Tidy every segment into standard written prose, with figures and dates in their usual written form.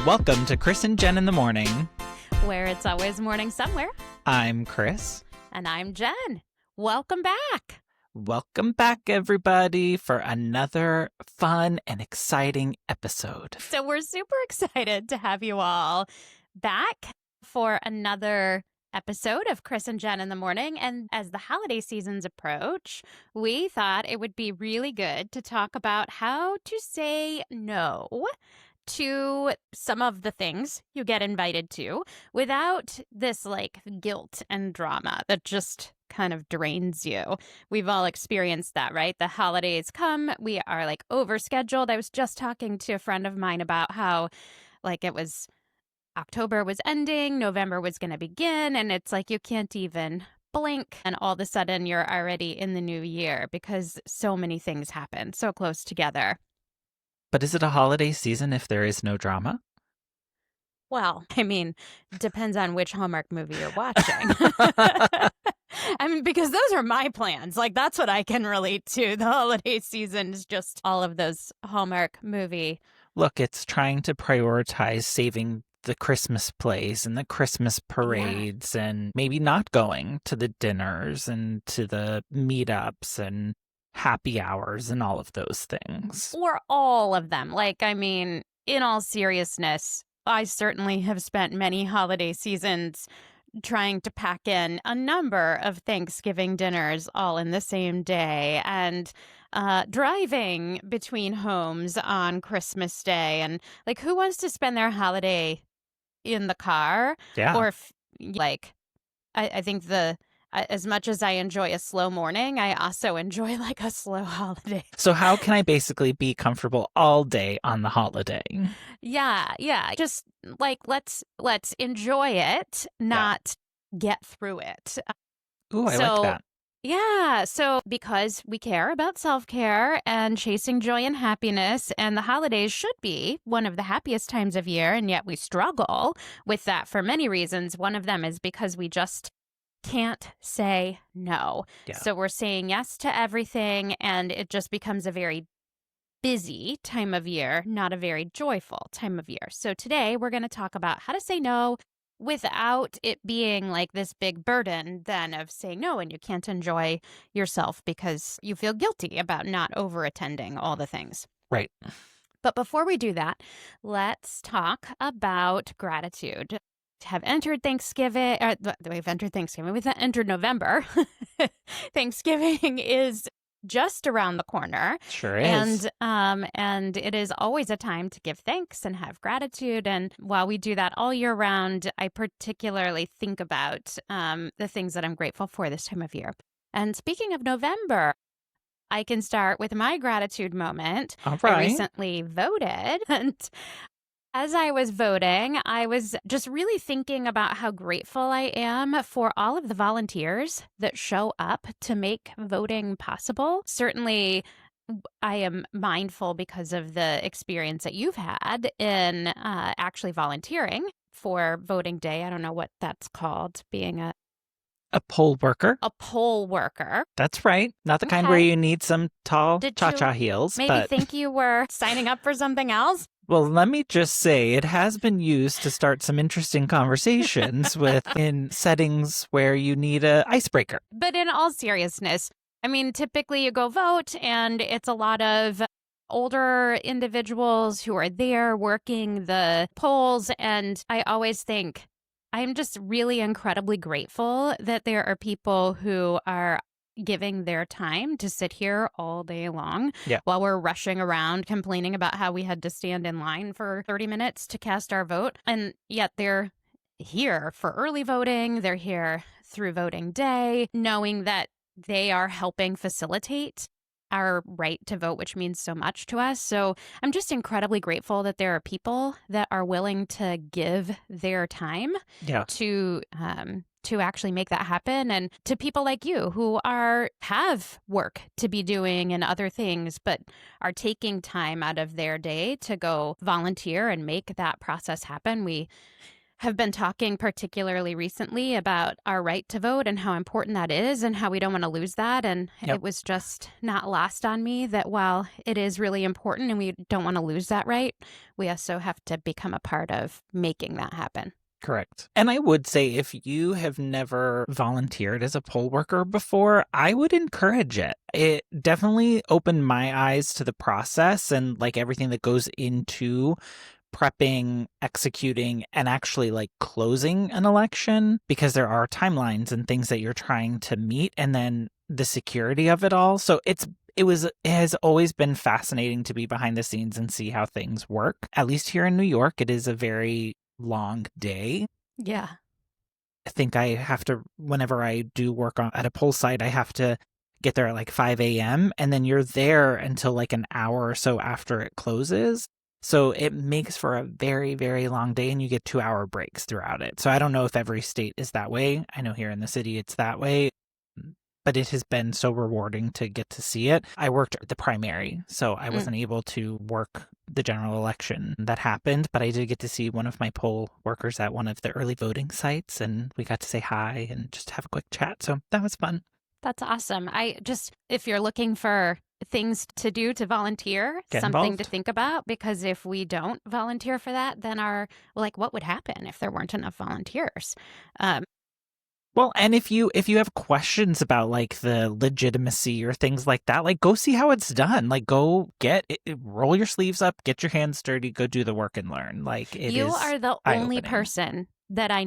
Welcome to Chris and Jen in the Morning, where it's always morning somewhere. I'm Chris. And I'm Jen. Welcome back. Welcome back, everybody, for another fun and exciting episode. So we're super excited to have you all back for another episode of Chris and Jen in the Morning. And as the holiday seasons approach, we thought it would be really good to talk about how to say no to some of the things you get invited to without this guilt and drama that just kind of drains you. We've all experienced that, right? The holidays come, we are overscheduled. I was just talking to a friend of mine about how it was October was ending, November was going to begin, and it's you can't even blink, and all of a sudden you're already in the new year because so many things happen so close together. But is it a holiday season if there is no drama? Well, depends on which Hallmark movie you're watching. Because those are my plans. That's what I can relate to. The holiday season is just all of those Hallmark movie. Look, it's trying to prioritize saving the Christmas plays and the Christmas parades and maybe not going to the dinners and to the meetups and happy hours and all of those things. Or all of them. In all seriousness, I certainly have spent many holiday seasons trying to pack in a number of Thanksgiving dinners all in the same day and driving between homes on Christmas Day. And who wants to spend their holiday in the car? Yeah. Or I think as much as I enjoy a slow morning, I also enjoy a slow holiday. So how can I basically be comfortable all day on the holiday? Yeah. Just let's enjoy it, not get through it. Ooh, I like that. Yeah. So because we care about self-care and chasing joy and happiness, and the holidays should be one of the happiest times of year, and yet we struggle with that for many reasons. One of them is because we just can't say no. Yeah. So we're saying yes to everything, and it just becomes a very busy time of year, not a very joyful time of year. So today we're going to talk about how to say no without it being this big burden then of saying no, and you can't enjoy yourself because you feel guilty about not over-attending all the things. Right. But before we do that, let's talk about gratitude. Have entered Thanksgiving. We've entered Thanksgiving. We've entered November. Thanksgiving is just around the corner. Sure is. And it is always a time to give thanks and have gratitude. And while we do that all year round, I particularly think about the things that I'm grateful for this time of year. And speaking of November, I can start with my gratitude moment. All right. I recently voted, and as I was voting, I was just really thinking about how grateful I am for all of the volunteers that show up to make voting possible. Certainly, I am mindful because of the experience that you've had in actually volunteering for voting day. I don't know what that's called, being a poll worker. A poll worker. That's right. Not the kind where you need some tall cha-cha heels. Maybe think you were signing up for something else? Well, let me just say it has been used to start some interesting conversations in settings where you need an icebreaker. But in all seriousness, typically you go vote and it's a lot of older individuals who are there working the polls. And I always think I'm just really incredibly grateful that there are people who are giving their time to sit here all day long while we're rushing around complaining about how we had to stand in line for 30 minutes to cast our vote. And yet they're here for early voting. They're here through voting day, knowing that they are helping facilitate our right to vote, which means so much to us. So I'm just incredibly grateful that there are people that are willing to give their time to actually make that happen, and to people like you who have work to be doing and other things, but are taking time out of their day to go volunteer and make that process happen. We have been talking particularly recently about our right to vote and how important that is and how we don't want to lose that. And Yep. it was just not lost on me that while it is really important and we don't want to lose that right, we also have to become a part of making that happen. Correct. And I would say if you have never volunteered as a poll worker before, I would encourage it. It definitely opened my eyes to the process and like everything that goes into prepping, executing, and actually like closing an election, because there are timelines and things that you're trying to meet, and then the security of it all. So it has always been fascinating to be behind the scenes and see how things work. At least here in New York, it is a very long day. Yeah. I think I have to, whenever I do work at a poll site, I have to get there at like 5 a.m. and then you're there until like an hour or so after it closes. So it makes for a very, very long day, and you get 2-hour breaks throughout it. So I don't know if every state is that way. I know here in the city it's that way, but it has been so rewarding to get to see it. I worked at the primary, so I wasn't able to work the general election that happened, but I did get to see one of my poll workers at one of the early voting sites, and we got to say hi and just have a quick chat. So that was fun. That's awesome. If you're looking for things to do to volunteer, Get something involved. to think about, because if we don't volunteer for that, then what would happen if there weren't enough volunteers? Well, and if you have questions about like the legitimacy or things like that, like go see how it's done. Like go roll your sleeves up, get your hands dirty, go do the work and learn. Like You are the only eye-opening. person that I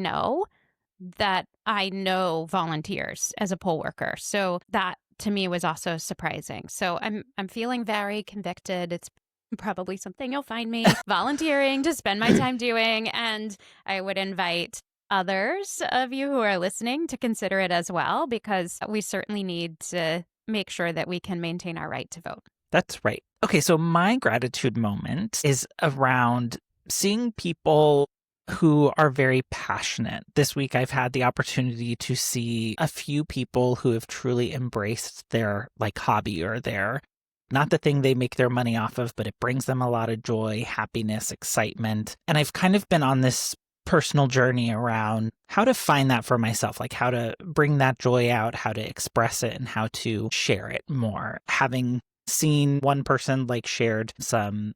know volunteers as a poll worker. So that to me was also surprising. So I'm feeling very convicted. It's probably something you'll find me volunteering to spend my time doing, and I would invite others of you who are listening to consider it as well, because we certainly need to make sure that we can maintain our right to vote. That's right. Okay, so my gratitude moment is around seeing people who are very passionate. This week, I've had the opportunity to see a few people who have truly embraced their like hobby or their, not the thing they make their money off of, but it brings them a lot of joy, happiness, excitement. And I've kind of been on this personal journey around how to find that for myself, like how to bring that joy out, how to express it, and how to share it more. Having seen one person like shared some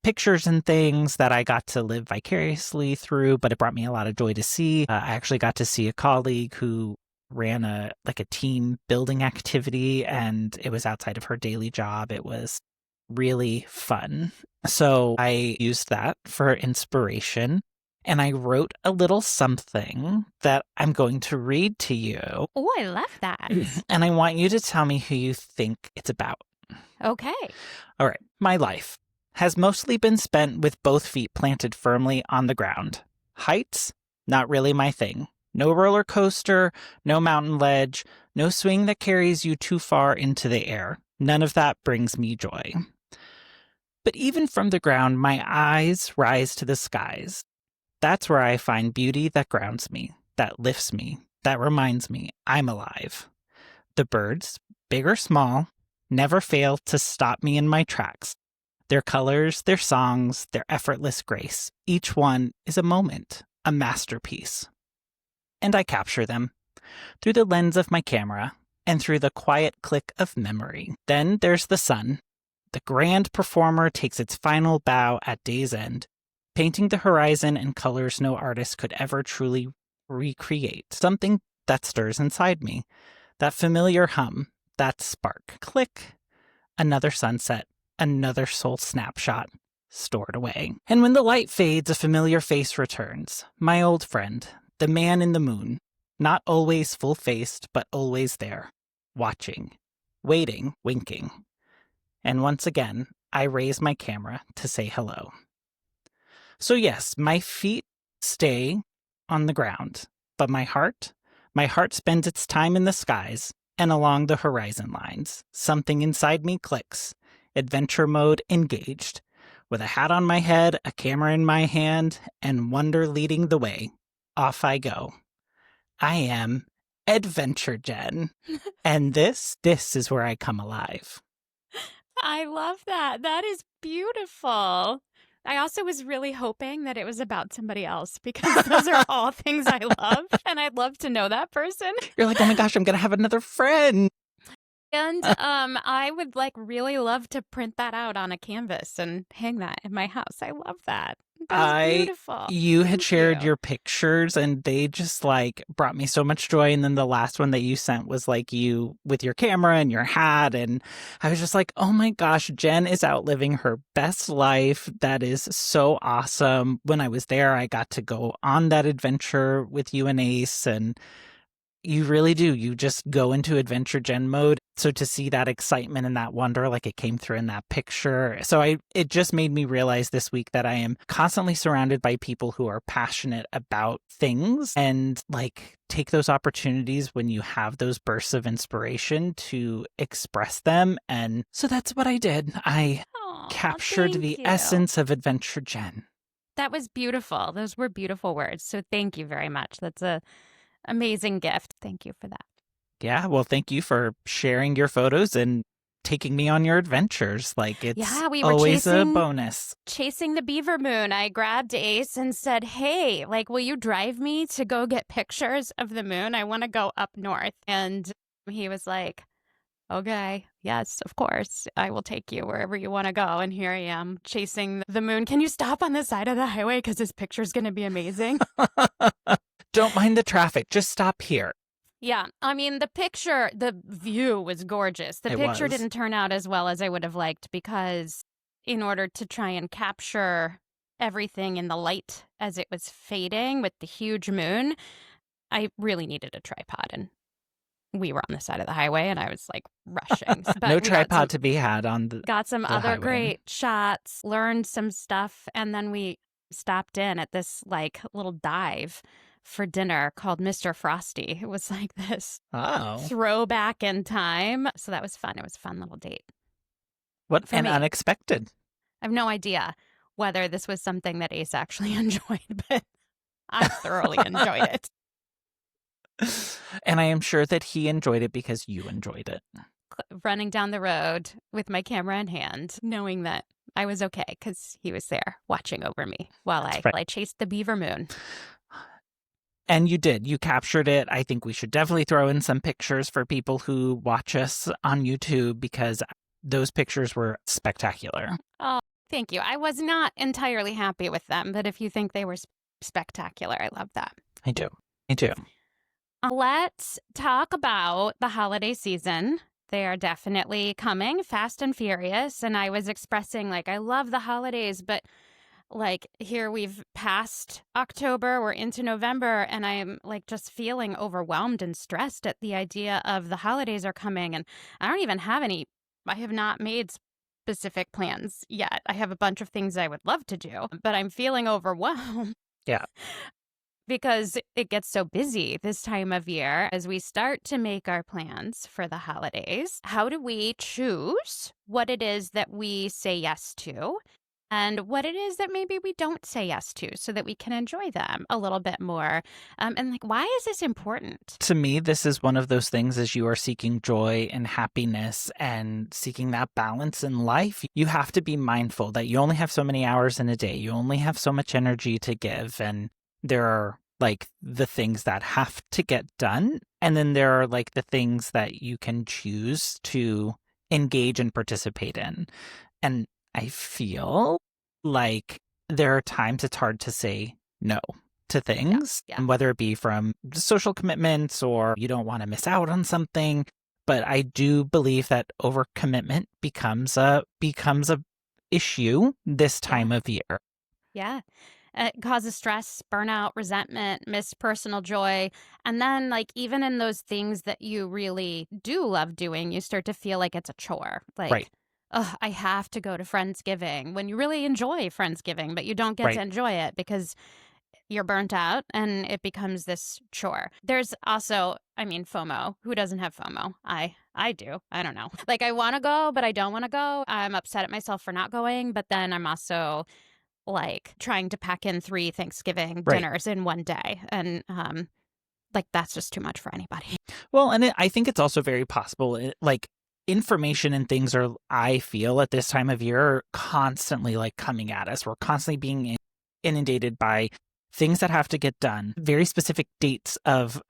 pictures and things that I got to live vicariously through, but it brought me a lot of joy to see. I actually got to see a colleague who ran a team building activity, and it was outside of her daily job. It was really fun. So I used that for inspiration, and I wrote a little something that I'm going to read to you. Oh, I love that. And I want you to tell me who you think it's about. Okay. All right. My life has mostly been spent with both feet planted firmly on the ground. Heights? Not really my thing. No roller coaster, no mountain ledge, no swing that carries you too far into the air. None of that brings me joy. But even from the ground, my eyes rise to the skies. That's where I find beauty that grounds me, that lifts me, that reminds me I'm alive. The birds, big or small, never fail to stop me in my tracks. Their colors, their songs, their effortless grace, each one is a moment, a masterpiece. And I capture them through the lens of my camera and through the quiet click of memory. Then there's the sun. The grand performer takes its final bow at day's end, painting the horizon in colors no artist could ever truly recreate. Something that stirs inside me, that familiar hum, that spark. Click. Another sunset, another soul snapshot, stored away. And when the light fades, a familiar face returns. My old friend, the man in the moon, not always full-faced, but always there, watching, waiting, winking. And once again, I raise my camera to say hello. So yes, my feet stay on the ground, but my heart spends its time in the skies and along the horizon lines. Something inside me clicks. Adventure mode engaged. With a hat on my head, a camera in my hand, and wonder leading the way, off I go. I am Adventure Jen, and this is where I come alive. I love that. That is beautiful. I also was really hoping that it was about somebody else because those are all things I love, and I'd love to know that person. You're like, oh my gosh, I'm going to have another friend. And I would like really love to print that out on a canvas and hang that in my house. I love that. That's beautiful. You had Thank shared you. your pictures and they just like brought me so much joy. And then the last one that you sent was like you with your camera and your hat. And I was just like, oh my gosh, Jen is outliving her best life. That is so awesome. When I was there, I got to go on that adventure with you and Ace, and you really do. You just go into adventure Jen mode. So to see that excitement and that wonder, like it came through in that picture. So it just made me realize this week that I am constantly surrounded by people who are passionate about things and like take those opportunities when you have those bursts of inspiration to express them. And so that's what I did. I captured the essence of adventure Jen. That was beautiful. Those were beautiful words. So thank you very much. That's a amazing gift. Thank you for that. Yeah, well, thank you for sharing your photos and taking me on your adventures. Like, it's we were always a bonus. Chasing the beaver moon. I grabbed Ace and said, hey, like, will you drive me to go get pictures of the moon? I want to go up north. And he was like, okay, yes, of course. I will take you wherever you want to go. And here I am chasing the moon. Can you stop on the side of the highway? Because this picture's going to be amazing. Don't mind the traffic. Just stop here. Yeah, I mean, the view was gorgeous. The picture didn't turn out as well as I would have liked because in order to try and capture everything in the light as it was fading with the huge moon, I really needed a tripod, and we were on the side of the highway and I was like rushing. No tripod to be had on the Got some the other highway. Great shots, learned some stuff, and then we stopped in at this like little dive for dinner called Mr. Frosty. It was like this throwback in time. So that was fun. It was a fun little date. What and unexpected. I have no idea whether this was something that Ace actually enjoyed, but I thoroughly enjoyed it. And I am sure that he enjoyed it because you enjoyed it. Running down the road with my camera in hand, knowing that I was okay because he was there watching over me while I chased the beaver moon. And you did. You captured it. I think we should definitely throw in some pictures for people who watch us on YouTube because those pictures were spectacular. Oh, thank you. I was not entirely happy with them, but if you think they were spectacular, I love that. I do. Me too. Let's talk about the holiday season. They are definitely coming fast and furious. And I was expressing, like, I love the holidays, but like here we've passed October, we're into November, and I'm like just feeling overwhelmed and stressed at the idea of the holidays are coming. And I don't even have I have not made specific plans yet. I have a bunch of things I would love to do, but I'm feeling overwhelmed. Yeah. Because it gets so busy this time of year as we start to make our plans for the holidays. How do we choose what it is that we say yes to and what it is that maybe we don't say yes to so that we can enjoy them a little bit more? And like, why is this important? To me, this is one of those things as you are seeking joy and happiness and seeking that balance in life. You have to be mindful that you only have so many hours in a day. You only have so much energy to give. And there are like the things that have to get done. And then there are like the things that you can choose to engage and participate in. And I feel like there are times it's hard to say no to things, and whether it be from social commitments or you don't want to miss out on something. But I do believe that overcommitment becomes a issue this time of year. Yeah. It causes stress, burnout, resentment, missed personal joy. And then, like, even in those things that you really do love doing, you start to feel like it's a chore. Like, oh, I have to go to Friendsgiving when you really enjoy Friendsgiving, but you don't get to enjoy it because you're burnt out and it becomes this chore. There's also, I mean, FOMO. Who doesn't have FOMO? I do. I don't know. Like, I want to go, but I don't want to go. I'm upset at myself for not going, but then I'm also like trying to pack in 3 Thanksgiving dinners in one day. And like, that's just too much for anybody. Well, and I think it's also very possible, like, information and things are, I feel at this time of year, are constantly like coming at us. We're constantly being inundated by things that have to get done, very specific dates of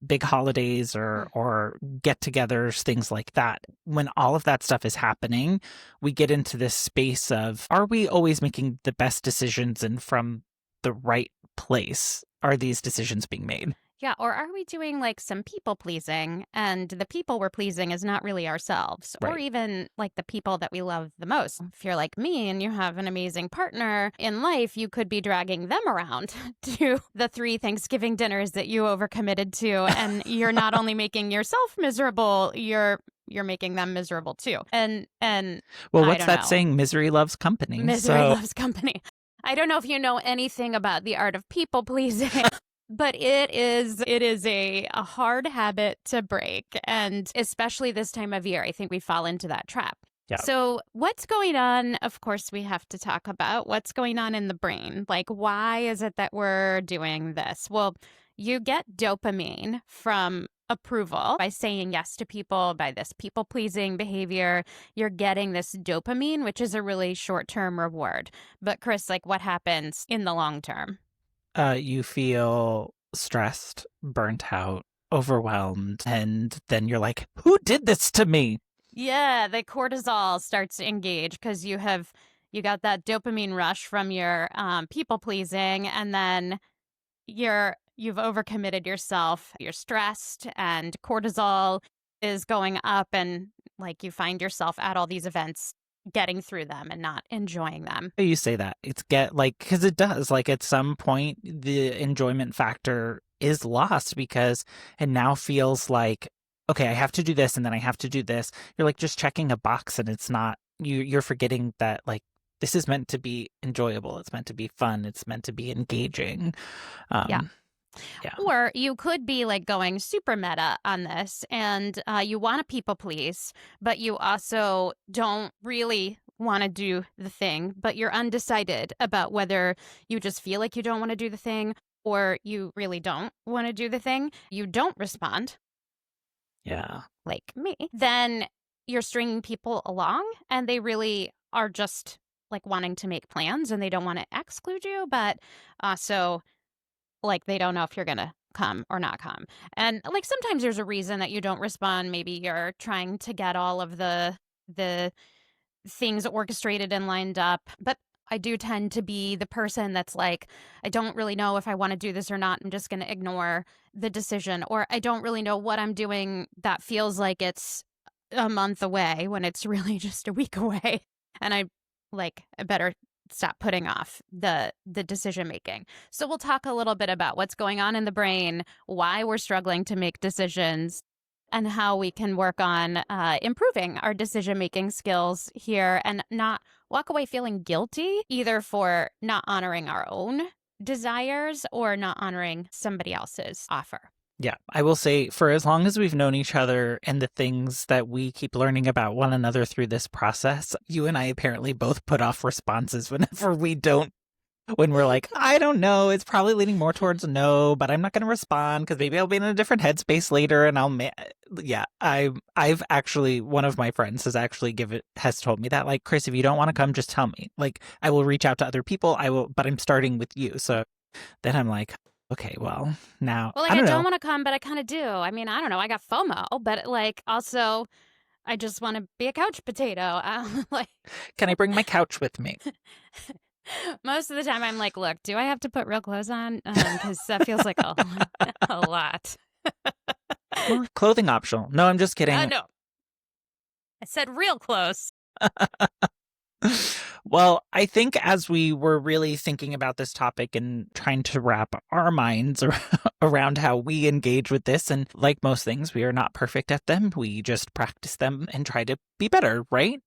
big holidays or get-togethers, things like that. When all of that stuff is happening, we get into this space of, are we always making the best decisions and from the right place? Are these decisions being made? Yeah, or are we doing like some people pleasing, and the people we're pleasing is not really ourselves, or Right. even like the people that we love the most? If you're like me and you have an amazing partner in life, you could be dragging them around to the 3 Thanksgiving dinners that you overcommitted to, and you're not only making yourself miserable, you're making them miserable too. And Well, I what's don't that know. saying? Misery loves company. Misery So loves company. I don't know if you know anything about the art of people pleasing. But it is a hard habit to break, and especially this time of year, I think we fall into that trap. yeah. So what's going on? Of course, we have to talk about what's going on in the brain. Like, why is it that we're doing this? Well, you get dopamine from approval by saying yes to people, by this people-pleasing behavior. You're getting this dopamine, which is a really short-term reward. But Chris, like, what happens in the long term? You feel stressed, burnt out, overwhelmed, and then you're like, who did this to me? Yeah, the cortisol starts to engage because you got that dopamine rush from your people pleasing, and then you've overcommitted yourself. You're stressed, and cortisol is going up, and like you find yourself at all these events getting through them and not enjoying them. You say that. It's because it does. Like at some point, the enjoyment factor is lost because it now feels like, okay, I have to do this and then I have to do this. You're like just checking a box and it's not, you're forgetting that like this is meant to be enjoyable. It's meant to be fun. It's meant to be engaging. Yeah. Yeah. Or you could be like going super meta on this, and you want to people please, but you also don't really want to do the thing, but you're undecided about whether you just feel like you don't want to do the thing or you really don't want to do the thing. You don't respond, Yeah. like me. Then you're stringing people along, and they really are just like wanting to make plans and they don't want to exclude you, but so like they don't know if you're going to come or not come. And like sometimes there's a reason that you don't respond. Maybe you're trying to get all of the things orchestrated and lined up. But I do tend to be the person that's like, I don't really know if I want to do this or not. I'm just going to ignore the decision. Or I don't really know what I'm doing that feels like it's a month away when it's really just a week away. And I better stop putting off the decision making. So we'll talk a little bit about what's going on in the brain, why we're struggling to make decisions, and how we can work on improving our decision making skills here and not walk away feeling guilty either for not honoring our own desires or not honoring somebody else's offer. Yeah, I will say for as long as we've known each other and the things that we keep learning about one another through this process, you and I apparently both put off responses whenever when we're like, I don't know, it's probably leaning more towards a no, but I'm not going to respond because maybe I'll be in a different headspace later and I've actually, one of my friends has told me that, like, Chris, if you don't want to come, just tell me. Like, I will reach out to other people, but I'm starting with you. So then I'm like, okay, well, now Well, like, I don't I know. don't want to come, but I kind of do. I mean, I don't know. I got FOMO, but like, also, I just want to be a couch potato. Like, Can I bring my couch with me? most of the time, I'm like, look, do I have to put real clothes on? Because that feels like a lot. Or clothing optional. No, I'm just kidding. No, I said real close. Well, I think as we were really thinking about this topic and trying to wrap our minds around how we engage with this, and like most things, we are not perfect at them. We just practice them and try to be better, right?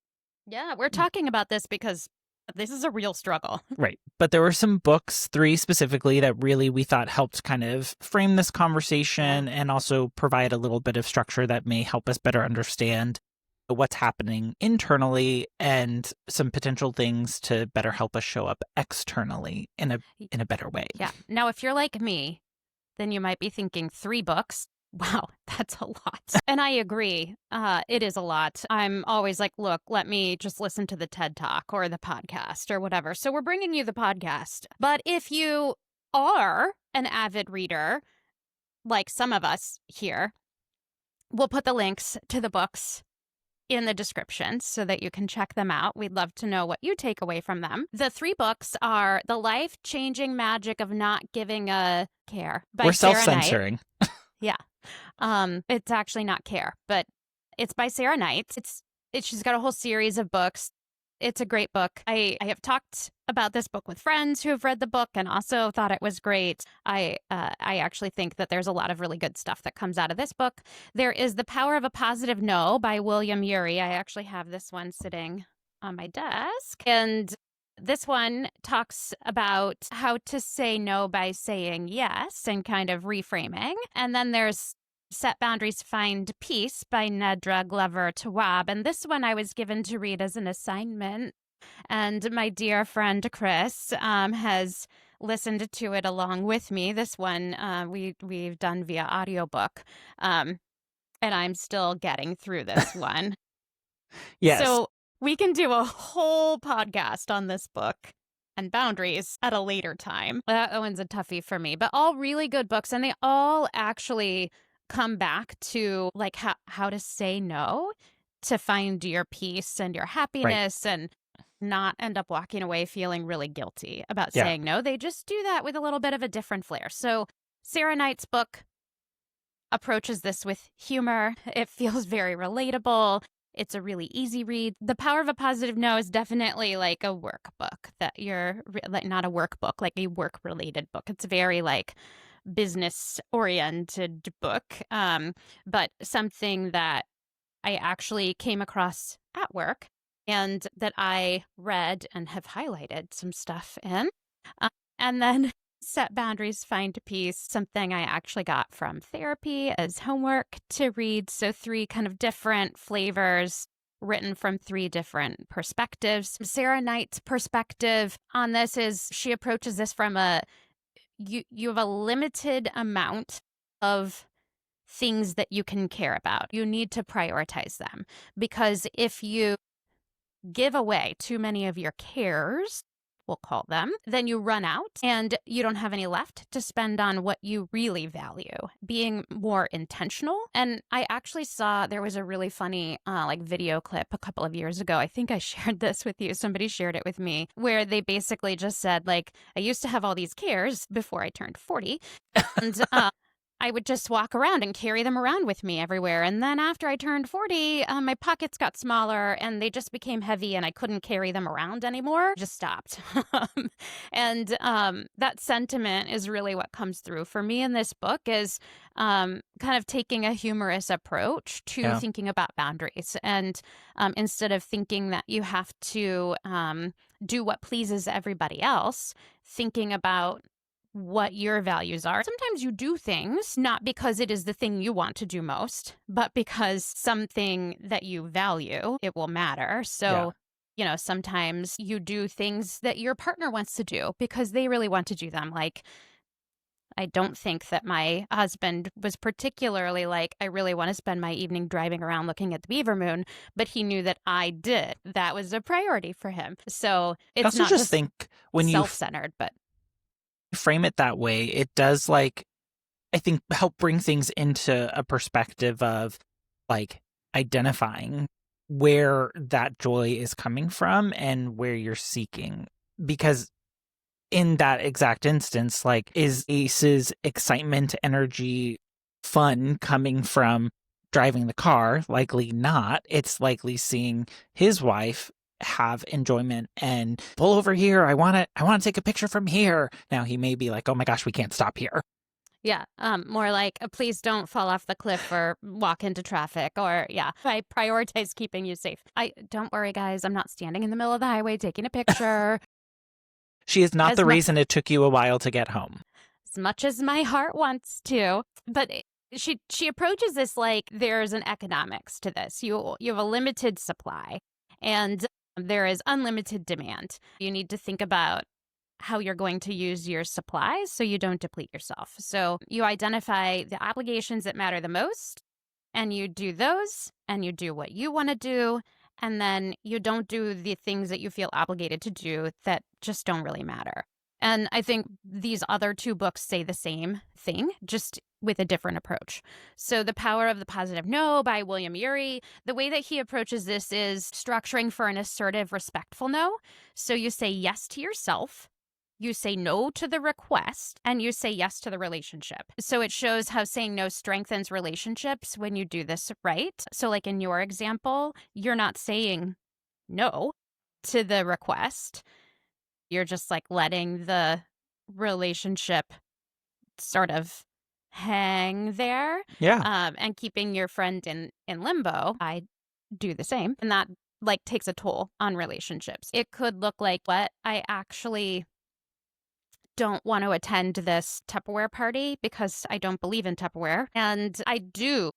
Yeah, we're talking about this because this is a real struggle. Right. But there were some books, 3 specifically, that really we thought helped kind of frame this conversation and also provide a little bit of structure that may help us better understand what's happening internally and some potential things to better help us show up externally in a better way. Yeah. Now, if you're like me, then you might be thinking 3 books. Wow, that's a lot. And I agree. It is a lot. I'm always like, look, let me just listen to the TED Talk or the podcast or whatever. So we're bringing you the podcast. But if you are an avid reader, like some of us here, we'll put the links to the books in the description so that you can check them out. We'd love to know what you take away from them. The 3 books are The Life-Changing Magic of Not Giving a Care by We're Sarah Knight. self-censoring. Yeah. It's actually not care, but it's by Sarah Knight. She's got a whole series of books. It's a great book. I have talked about this book with friends who have read the book and also thought it was great. I actually think that there's a lot of really good stuff that comes out of this book. There is The Power of a Positive No by William Ury. I actually have this one sitting on my desk. And this one talks about how to say no by saying yes and kind of reframing. And then there's Set Boundaries, Find Peace by Nedra, Glover, Tawwab. And this one I was given to read as an assignment. And my dear friend Chris has listened to it along with me. This one we've done via audiobook. And I'm still getting through this one. Yes. So we can do a whole podcast on this book and boundaries at a later time. That one's a toughie for me, but all really good books. And they all actually come back to like how to say no to find your peace and your happiness and not end up walking away feeling really guilty about saying no. They just do that with a little bit of a different flair. So Sarah Knight's book approaches this with humor. It feels very relatable. It's a really easy read. The Power of a Positive No is definitely like a workbook that you're like, not a workbook, like a work related book. It's very like business oriented book, but something that I actually came across at work and that I read and have highlighted some stuff in. And then Set Boundaries, Find Peace, something I actually got from therapy as homework to read. So 3 kind of different flavors written from 3 different perspectives. Sarah Knight's perspective on this is she approaches this from you have a limited amount of things that you can care about. You need to prioritize them because if you give away too many of your cares, we'll call them, then you run out and you don't have any left to spend on what you really value, being more intentional. And I actually saw there was a really funny like video clip a couple of years ago. I think I shared this with you. Somebody shared it with me where they basically just said like, I used to have all these cares before I turned 40 and I would just walk around and carry them around with me everywhere. And then after I turned 40, my pockets got smaller and they just became heavy and I couldn't carry them around anymore. Just stopped. And that sentiment is really what comes through for me in this book is kind of taking a humorous approach to thinking about boundaries. And instead of thinking that you have to do what pleases everybody else, thinking about what your values are. Sometimes you do things not because it is the thing you want to do most, but because something that you value, it will matter. So, you know, sometimes you do things that your partner wants to do because they really want to do them. Like, I don't think that my husband was particularly like, I really want to spend my evening driving around looking at the beaver moon, but he knew that I did. That was a priority for him. So it's also not just think when self-centered, but frame it that way, it does like I think help bring things into a perspective of like identifying where that joy is coming from and where you're seeking. Because in that exact instance, like, is Ace's excitement, energy, fun coming from driving the car? Likely not. It's likely seeing his wife have enjoyment and pull over here. I want to take a picture from here. Now he may be like, oh my gosh, we can't stop here. Yeah, more like, please don't fall off the cliff or walk into traffic, or I prioritize keeping you safe. Don't worry, guys, I'm not standing in the middle of the highway taking a picture. She is not the reason it took you a while to get home. As much as my heart wants to, but she approaches this like there's an economics to this. You have a limited supply, and there is unlimited demand. You need to think about how you're going to use your supplies so you don't deplete yourself. So you identify the obligations that matter the most, and you do those, and you do what you want to do, and then you don't do the things that you feel obligated to do that just don't really matter. And I think these other two books say the same thing, just with a different approach. So The Power of the Positive No by William Ury, the way that he approaches this is structuring for an assertive, respectful no. So you say yes to yourself, you say no to the request, and you say yes to the relationship. So it shows how saying no strengthens relationships when you do this right. So like in your example, you're not saying no to the request. You're just like letting the relationship sort of hang there, Yeah. and keeping your friend in limbo. I do the same, and that like takes a toll on relationships. It could look like, what, I actually don't want to attend this Tupperware party because I don't believe in Tupperware, and I do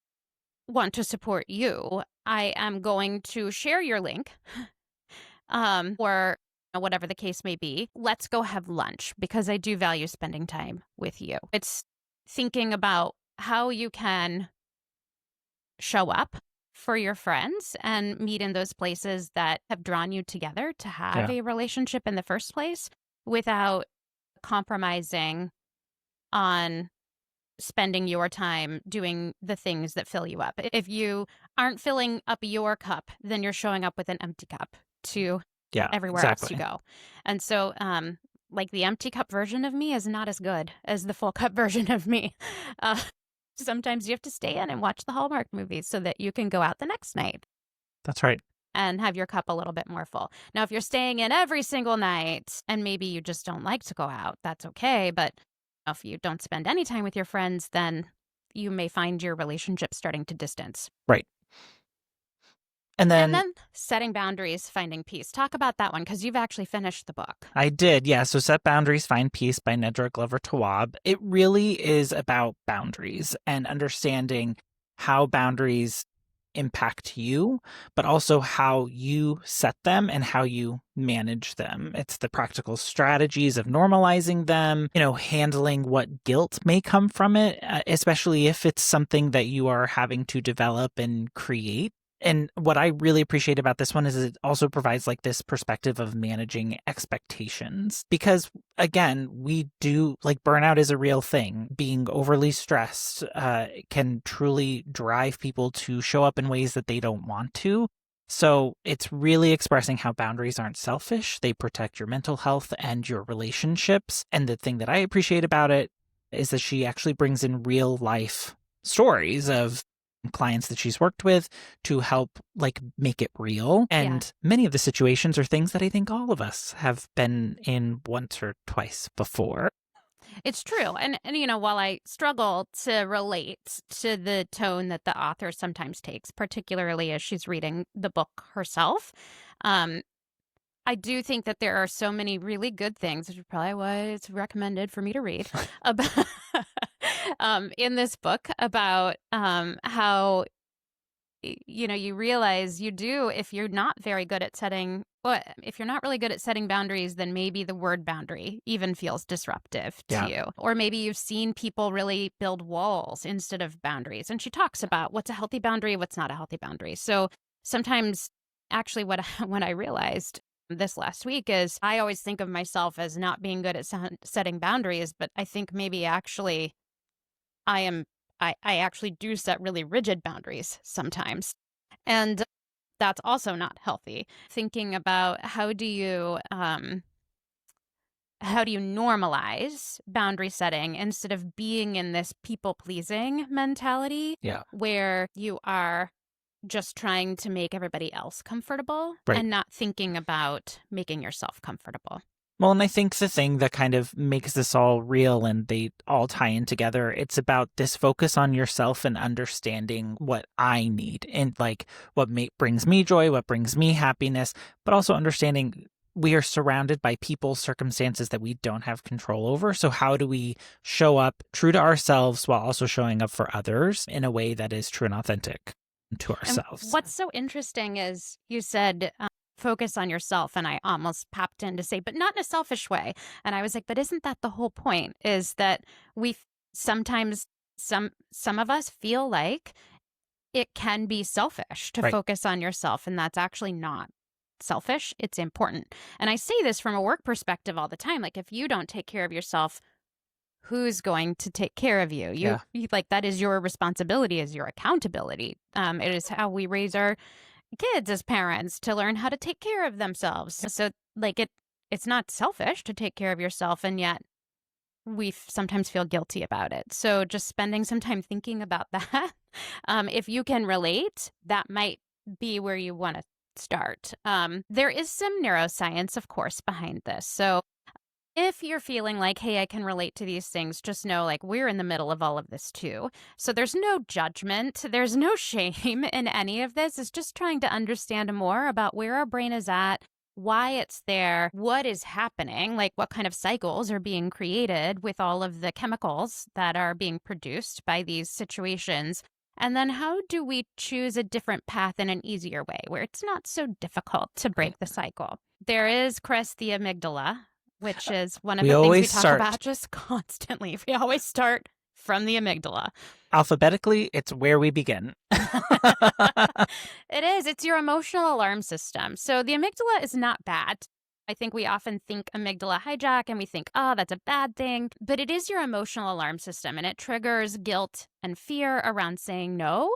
want to support you. I am going to share your link, or whatever the case may be. Let's go have lunch because I do value spending time with you. It's thinking about how you can show up for your friends and meet in those places that have drawn you together to have Yeah. a relationship in the first place without compromising on spending your time doing the things that fill you up. If you aren't filling up your cup, then you're showing up with an empty cup to Yeah. everywhere else you Exactly. go. And so, like, the empty cup version of me is not as good as the full cup version of me. Uh, Sometimes you have to stay in and watch the Hallmark movies so that you can go out the next night That's right. and have your cup a little bit more full. Now, if you're staying in every single night and maybe you just don't like to go out, that's okay. But if you don't spend any time with your friends, then you may find your relationship starting to distance. Right. And And then then setting boundaries, finding peace. Talk about that one because you've actually finished the book. I did, yeah. So Set Boundaries, Find Peace by Nedra Glover Tawwab. It really is about boundaries and understanding how boundaries impact you, but also how you set them and how you manage them. It's the practical strategies of normalizing them, handling what guilt may come from it, especially if it's something that you are having to develop and create. And what I really appreciate about this one is it also provides like this perspective of managing expectations. Because again, we do, like, burnout is a real thing. Being overly stressed can truly drive people to show up in ways that they don't want to. So it's really expressing how boundaries aren't selfish. They protect your mental health and your relationships. And the thing that I appreciate about it is that she actually brings in real life stories of clients that she's worked with to help like make it real. And many of the situations are things that I think all of us have been in once or twice before. It's true. And while I struggle to relate to the tone that the author sometimes takes, particularly as she's reading the book herself, I do think that there are so many really good things, which is probably why it's recommended for me to read, about in this book about how you realize you do, if you're not very good at setting, well, if you're not really good at setting boundaries, then maybe the word boundary even feels disruptive to you. Or maybe you've seen people really build walls instead of boundaries. And she talks about what's a healthy boundary, what's not a healthy boundary. So sometimes, actually, what I realized this last week is I always think of myself as not being good at setting boundaries, but I think maybe actually I actually do set really rigid boundaries sometimes. And that's also not healthy. Thinking about how do you normalize boundary setting instead of being in this people-pleasing mentality where you are just trying to make everybody else comfortable and not thinking about making yourself comfortable. Well, and I think the thing that kind of makes this all real and they all tie in together, it's about this focus on yourself and understanding what I need and like what brings me joy, what brings me happiness, but also understanding we are surrounded by people, circumstances that we don't have control over. So how do we show up true to ourselves while also showing up for others in a way that is true and authentic to ourselves? And what's so interesting is you said focus on yourself. And I almost popped in to say, but not in a selfish way. And I was like, but isn't that the whole point, is that sometimes some of us feel like it can be selfish to Right. focus on yourself, and that's actually not selfish. It's important. And I say this from a work perspective all the time. Like, if you don't take care of yourself, who's going to take care of you? Yeah. Like, that is your responsibility, is your accountability. It is how we raise our kids as parents, to learn how to take care of themselves. So like it's not selfish to take care of yourself, and yet we sometimes feel guilty about it. So just spending some time thinking about that. If you can relate, that might be where you want to start. There is some neuroscience, of course, behind this. So if you're feeling like, hey, I can relate to these things, just know, like, we're in the middle of all of this too. So there's no judgment. There's no shame in any of this. It's just trying to understand more about where our brain is at, why it's there, what is happening, like what kind of cycles are being created with all of the chemicals that are being produced by these situations. And then how do we choose a different path in an easier way where it's not so difficult to break the cycle? There is, Chris, the amygdala, which is one of We the things we always talk start about just constantly. We always start from the amygdala. alphabetically, it's where we begin. It is. It's your emotional alarm system. So the amygdala is not bad. I think we often think amygdala hijack and we think, oh, that's a bad thing. But it is your emotional alarm system, and it triggers guilt and fear around saying no.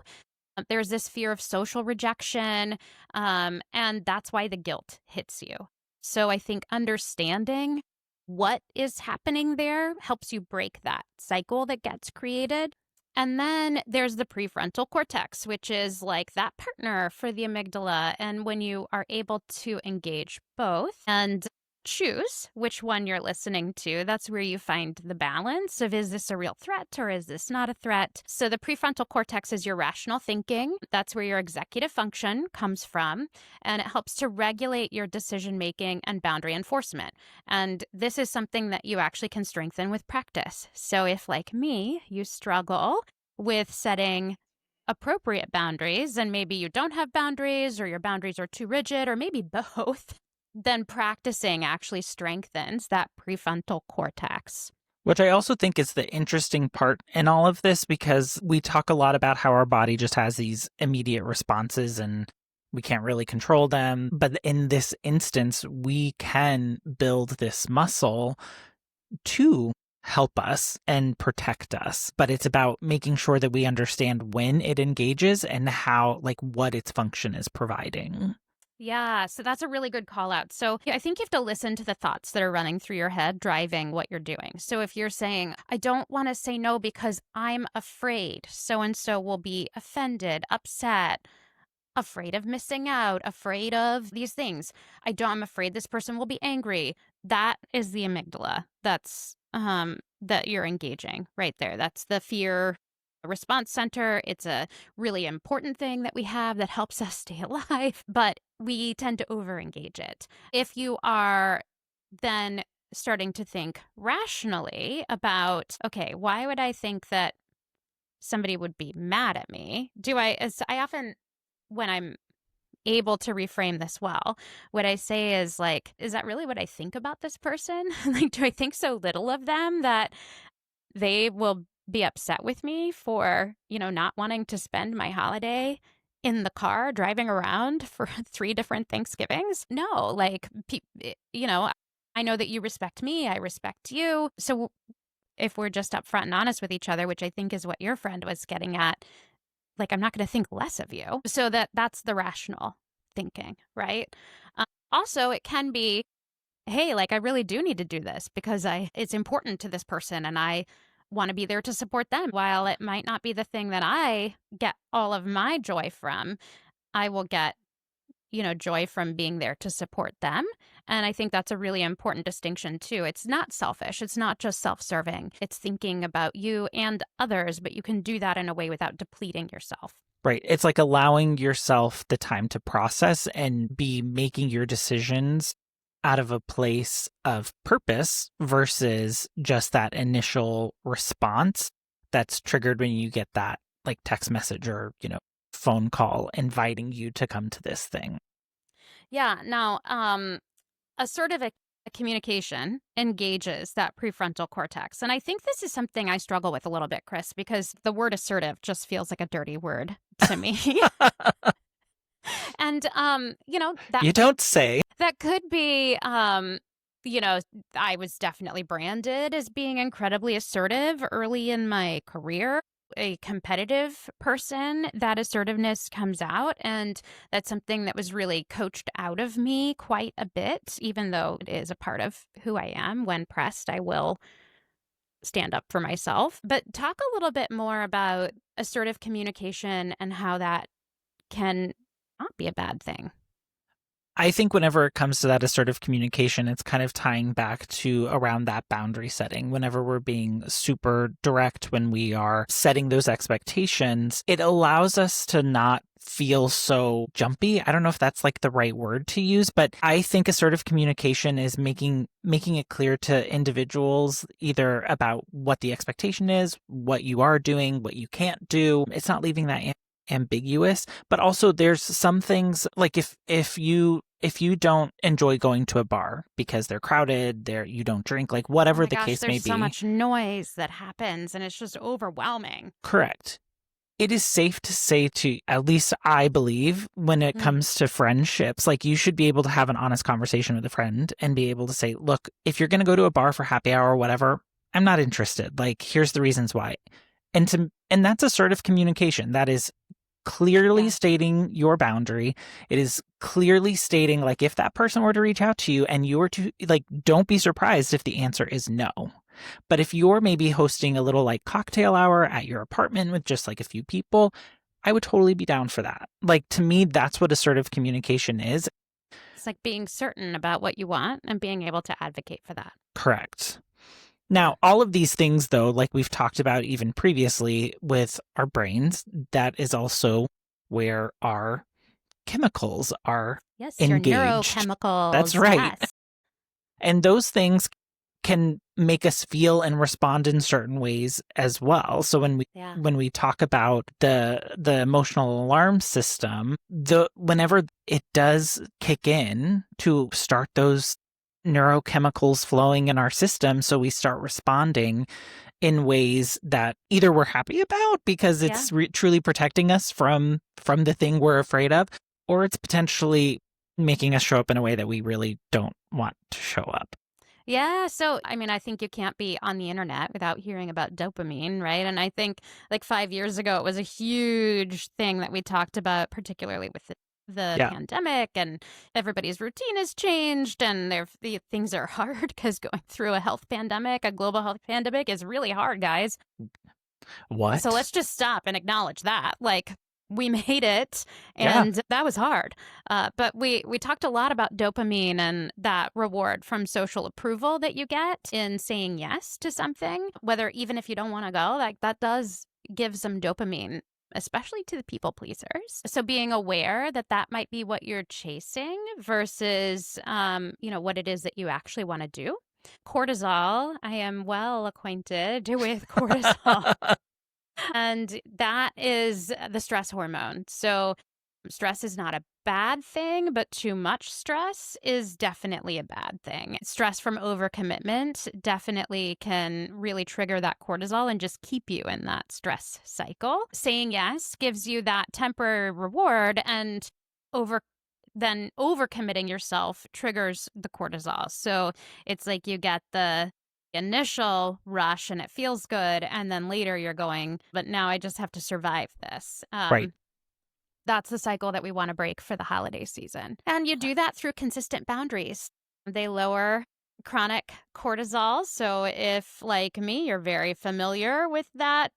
There's this fear of social rejection, and that's why the guilt hits you. So I think understanding what is happening there helps you break that cycle that gets created. And then there's the prefrontal cortex, which is like that partner for the amygdala. And when you are able to engage both and choose which one you're listening to, that's where you find the balance of, is this a real threat or is this not a threat? So the prefrontal cortex is your rational thinking. That's where your executive function comes from, and it helps to regulate your decision making and boundary enforcement. And this is something that you actually can strengthen with practice. So if, like me, you struggle with setting appropriate boundaries, and maybe you don't have boundaries, or your boundaries are too rigid, or maybe both, then practicing actually strengthens that prefrontal cortex. Which I also think is the interesting part in all of this, because we talk a lot about how our body just has these immediate responses and we can't really control them. But in this instance, we can build this muscle to help us and protect us. But it's about making sure that we understand when it engages and how, like, what its function is providing. Yeah, so that's a really good call out. So I think you have to listen to the thoughts that are running through your head, driving what you're doing. So if you're saying, I don't want to say no because I'm afraid so and so will be offended, upset, afraid of missing out, afraid of these things. I'm afraid this person will be angry. That is the amygdala. That's that you're engaging right there. That's the fear response center. It's a really important thing that we have that helps us stay alive, but we tend to overengage it. If you are then starting to think rationally about, okay, why would I think that somebody would be mad at me? As I often, when I'm able to reframe this well, what I say is like, is that really what I think about this person? Like, do I think so little of them that they will be upset with me for, not wanting to spend my holiday in the car driving around for 3 different Thanksgivings? No, like, I know that you respect me, I respect you. So if we're just upfront and honest with each other, which I think is what your friend was getting at, like, I'm not going to think less of you. So that's the rational thinking, right? Also, it can be, hey, like, I really do need to do this because it's important to this person and I want to be there to support them. While it might not be the thing that I get all of my joy from, I will get, joy from being there to support them. And I think that's a really important distinction too. It's not selfish. It's not just self-serving. It's thinking about you and others, but you can do that in a way without depleting yourself. Right. It's like allowing yourself the time to process and be making your decisions out of a place of purpose versus just that initial response that's triggered when you get that, like, text message or, phone call inviting you to come to this thing. Yeah. Now, assertive communication engages that prefrontal cortex. And I think this is something I struggle with a little bit, Chris, because the word assertive just feels like a dirty word to me. And, that You don't say. that could be, I was definitely branded as being incredibly assertive early in my career. A competitive person, that assertiveness comes out. And that's something that was really coached out of me quite a bit, even though it is a part of who I am. When pressed, I will stand up for myself. But talk a little bit more about assertive communication and how that can not be a bad thing. I think whenever it comes to that assertive communication, it's kind of tying back to around that boundary setting. Whenever we're being super direct, when we are setting those expectations, it allows us to not feel so jumpy. I don't know if that's like the right word to use, but I think assertive communication is making it clear to individuals either about what the expectation is, what you are doing, what you can't do. It's not leaving that ambiguous, but also there's some things like if you don't enjoy going to a bar because they're crowded, you don't drink, like Oh whatever my the gosh, case may there's so be. much noise that happens and it's just overwhelming. Correct. It is safe to say, to at least I believe, when it Mm. comes to friendships, like you should be able to have an honest conversation with a friend and be able to say, look, if you're going to go to a bar for happy hour or whatever, I'm not interested. Like, here's the reasons why. And that's assertive communication. That is clearly Yeah. stating your boundary. It is clearly stating, like, if that person were to reach out to you and you were to, like, don't be surprised if the answer is no. But if you're maybe hosting a little like cocktail hour at your apartment with just like a few people, I would totally be down for that. Like, to me, that's what assertive communication is. It's like being certain about what you want and being able to advocate for that. Correct. Yeah. Now, all of these things, though, like we've talked about even previously with our brains, that is also where our chemicals are Yes, your engaged. That's neurochemicals. right. Yes. And those things can make us feel and respond in certain ways as well. So Yeah. when we talk about the emotional alarm system, whenever it does kick in to start those neurochemicals flowing in our system, so we start responding in ways that either we're happy about because Yeah. it's truly protecting us from the thing we're afraid of, or it's potentially making us show up in a way that we really don't want to show up. Yeah. So, I mean, I think you can't be on the internet without hearing about dopamine, right? And I think like 5 years ago, it was a huge thing that we talked about, particularly with the Yeah. pandemic, and everybody's routine has changed, and things are hard because going through a health pandemic, a global health pandemic, is really hard, guys. So What? let's just stop and acknowledge that. Like, we made it, Yeah. and that was hard. But we talked a lot about dopamine and that reward from social approval that you get in saying yes to something, whether even if you don't want to go, like that does give some dopamine, especially to the people pleasers. So being aware that that might be what you're chasing versus, what it is that you actually want to do. Cortisol, I am well acquainted with cortisol. And that is the stress hormone. So, stress is not a bad thing, but too much stress is definitely a bad thing. Stress from overcommitment definitely can really trigger that cortisol and just keep you in that stress cycle. Saying yes gives you that temporary reward, and overcommitting yourself triggers the cortisol. So it's like you get the initial rush and it feels good, and then later you're going, but now I just have to survive this. Right. That's the cycle that we want to break for the holiday season. And you do that through consistent boundaries. They lower chronic cortisol. So if, like me, you're very familiar with that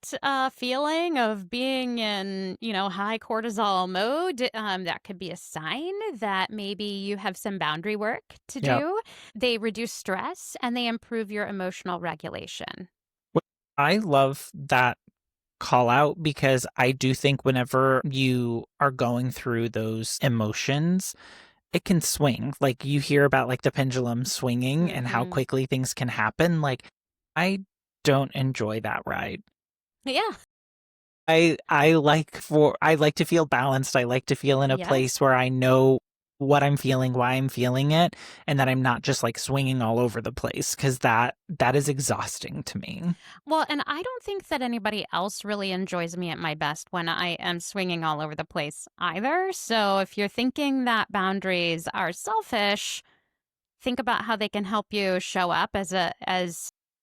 feeling of being in, high cortisol mode, that could be a sign that maybe you have some boundary work to Yeah. do. They reduce stress and they improve your emotional regulation. I love that call out because I do think whenever you are going through those emotions, it can swing. Like, you hear about like the pendulum swinging and how Hmm. quickly things can happen. Like, I don't enjoy that ride. Yeah. I like to feel balanced. I like to feel in a Yes. place where I know what I'm feeling, why I'm feeling it, and that I'm not just like swinging all over the place, because that is exhausting to me. Well, and I don't think that anybody else really enjoys me at my best when I am swinging all over the place either. So if you're thinking that boundaries are selfish, think about how they can help you show up as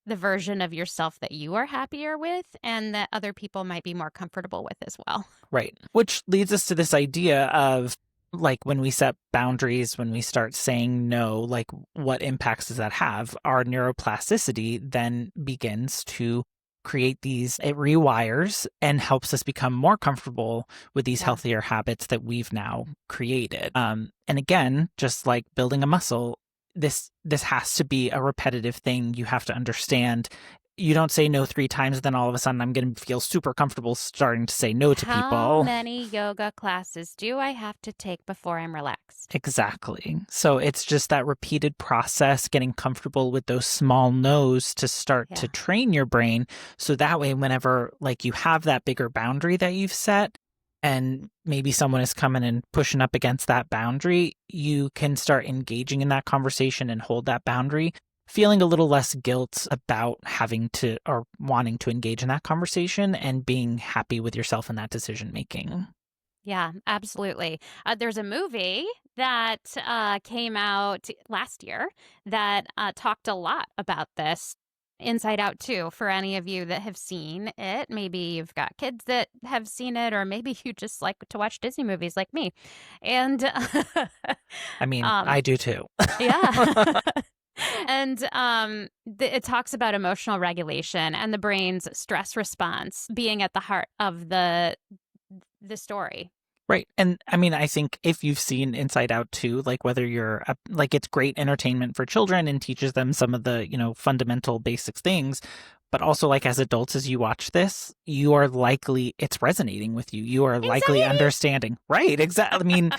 the version of yourself that you are happier with and that other people might be more comfortable with as well. Right. Which leads us to this idea of like when we set boundaries, when we start saying no, like what impacts does that have? Our neuroplasticity then begins to create these, it rewires and helps us become more comfortable with these healthier habits that we've now created. And again, just like building a muscle, this has to be a repetitive thing. You have to understand you don't say no 3 times, then all of a sudden I'm going to feel super comfortable starting to say no to How people. many yoga classes do I have to take before I'm relaxed? Exactly. So it's just that repeated process, getting comfortable with those small no's to start to train your brain. So that way, whenever like you have that bigger boundary that you've set, and maybe someone is coming and pushing up against that boundary, you can start engaging in that conversation and hold that boundary, feeling a little less guilt about having to or wanting to engage in that conversation and being happy with yourself in that decision making. Yeah, absolutely. There's a movie that came out last year that talked a lot about this. Inside Out 2, for any of you that have seen it. Maybe you've got kids that have seen it, or maybe you just like to watch Disney movies like me. And I mean, I do too. Yeah. And it talks about emotional regulation and the brain's stress response being at the heart of the story. Right. And I mean, I think if you've seen Inside Out too, like whether you're like it's great entertainment for children and teaches them some of the, fundamental basic things, but also like as adults, as you watch this, you are likely it's resonating with you. You are likely understanding. Right. Exactly. I mean,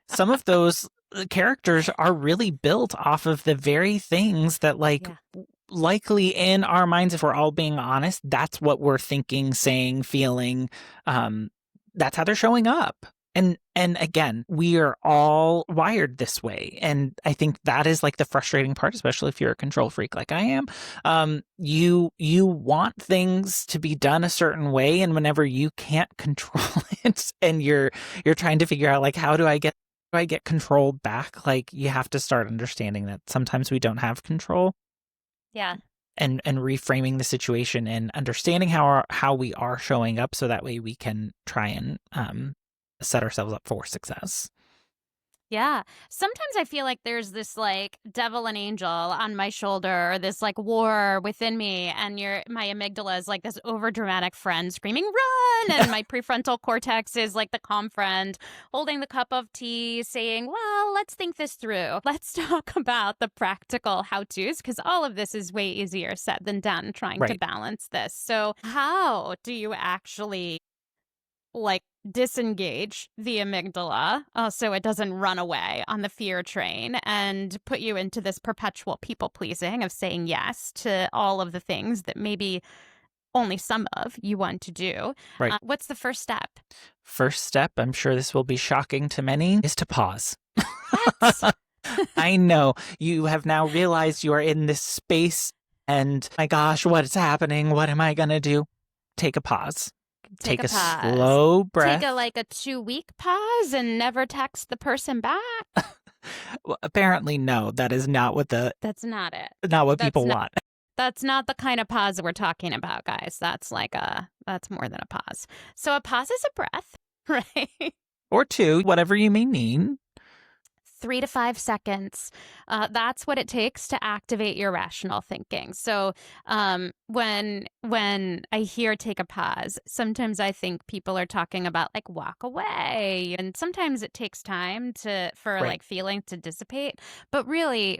some of those characters are really built off of the very things that likely in our minds, if we're all being honest, that's what we're thinking, saying, feeling. That's how they're showing up. And again, we are all wired this way. And I think that is like the frustrating part, especially if you're a control freak like I am. You want things to be done a certain way. And whenever you can't control it and you're trying to figure out like, how do I get control back? Like you have to start understanding that sometimes we don't have control. Yeah. And reframing the situation and understanding how we are showing up so that way we can try and set ourselves up for success. Yeah. Sometimes I feel like there's this like devil and angel on my shoulder, or this like war within me, and my amygdala is like this overdramatic friend screaming, run! And my prefrontal cortex is like the calm friend holding the cup of tea saying, well, let's think this through. Let's talk about the practical how-tos, because all of this is way easier said than done trying to balance this. So how do you actually like disengage the amygdala so it doesn't run away on the fear train and put you into this perpetual people pleasing of saying yes to all of the things that maybe only some of you want to do? Right. What's the first step? First step, I'm sure this will be shocking to many, is to pause. What? I know you have now realized you are in this space and my gosh, what is happening? What am I going to do? Take a pause. Take a pause. Slow breath. Take a 2-week pause and never text the person back. Well, apparently, no. That is not what That's not it. Not what people want. That's not the kind of pause we're talking about, guys. That's that's more than a pause. So a pause is a breath, right? Or 2, whatever you may need. 3 to 5 seconds. That's what it takes to activate your rational thinking. So when I hear take a pause, sometimes I think people are talking about like walk away. And sometimes it takes time for like feeling to dissipate. But really,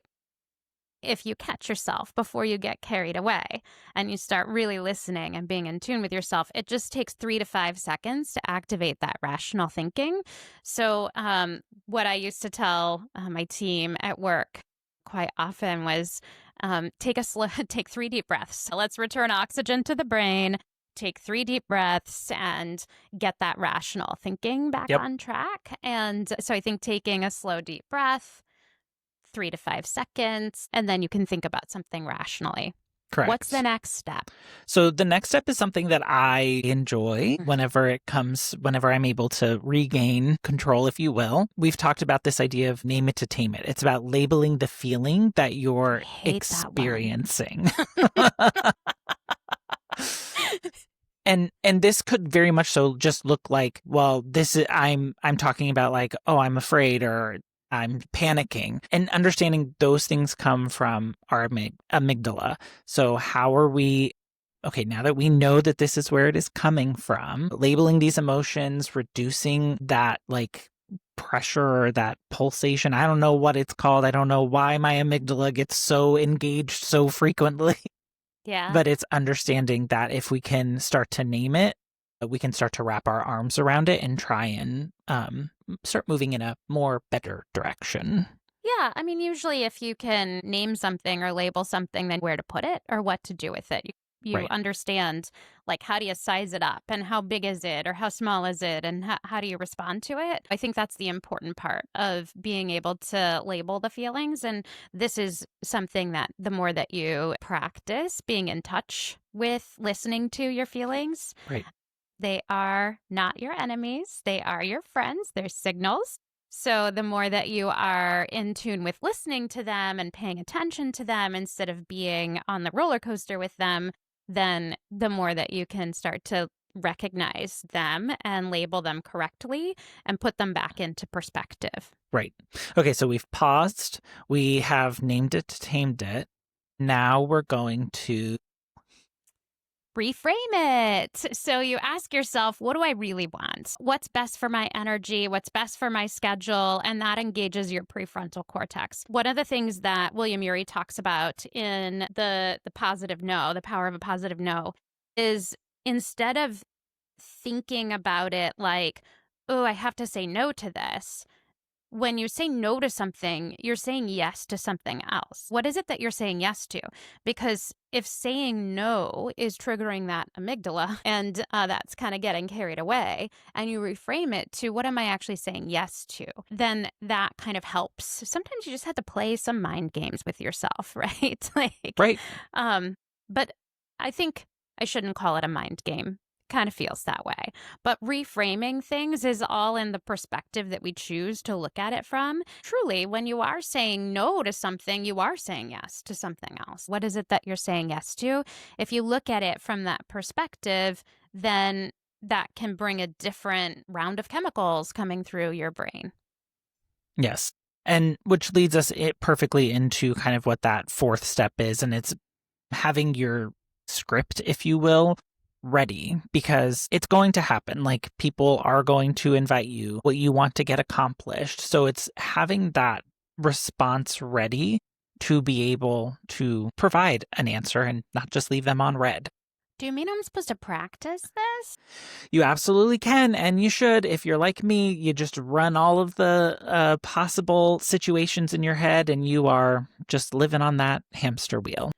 if you catch yourself before you get carried away and you start really listening and being in tune with yourself, it just takes 3 to 5 seconds to activate that rational thinking. So what I used to tell my team at work quite often was take 3 deep breaths. So let's return oxygen to the brain. take 3 deep breaths and get that rational thinking back Yep. on track. And so I think taking a slow, deep breath, 3 to 5 seconds, and then you can think about something rationally. Correct. What's the next step? So the next step is something that I enjoy whenever I'm able to regain control, if you will. We've talked about this idea of name it to tame it. It's about labeling the feeling that you're experiencing. And this could very much so just look like, well, this is I'm talking about like, oh, I'm afraid or I'm panicking, and understanding those things come from our amygdala. So how are we, okay, now that we know that this is where it is coming from, labeling these emotions, reducing that like pressure or that pulsation. I don't know what it's called. I don't know why my amygdala gets so engaged so frequently. Yeah. But it's understanding that if we can start to name it, we can start to wrap our arms around it and try and start moving in a more better direction. Yeah, I mean, usually if you can name something or label something, then where to put it or what to do with it. You Right. understand, like, how do you size it up and how big is it or how small is it and how do you respond to it? I think that's the important part of being able to label the feelings. And this is something that the more that you practice being in touch with listening to your feelings, Right. they are not your enemies. They are your friends. They're signals. So the more that you are in tune with listening to them and paying attention to them instead of being on the roller coaster with them, then the more that you can start to recognize them and label them correctly and put them back into perspective. Right. Okay, so we've paused. We have named it, tamed it. Now we're going to reframe it. So you ask yourself, what do I really want? What's best for my energy? What's best for my schedule? And that engages your prefrontal cortex. One of the things that William Ury talks about in the positive no, the power of a positive no, is instead of thinking about it like, oh, I have to say no to this. When you say no to something, you're saying yes to something else. What is it that you're saying yes to? Because if saying no is triggering that amygdala and that's kind of getting carried away, and you reframe it to what am I actually saying yes to, then that kind of helps. Sometimes you just have to play some mind games with yourself, right? right. But I think I shouldn't call it a mind game. Kind of feels that way. But reframing things is all in the perspective that we choose to look at it from. Truly, when you are saying no to something, you are saying yes to something else. What is it that you're saying yes to? If you look at it from that perspective, then that can bring a different round of chemicals coming through your brain. Yes. And which leads us perfectly into kind of what that fourth step is. And it's having your script, if you will, ready, because it's going to happen. Like, people are going to invite you what you want to get accomplished. So it's having that response ready to be able to provide an answer and not just leave them on red. Do you mean I'm supposed to practice this? You absolutely can, and you should. If you're like me, you just run all of the possible situations in your head and you are just living on that hamster wheel.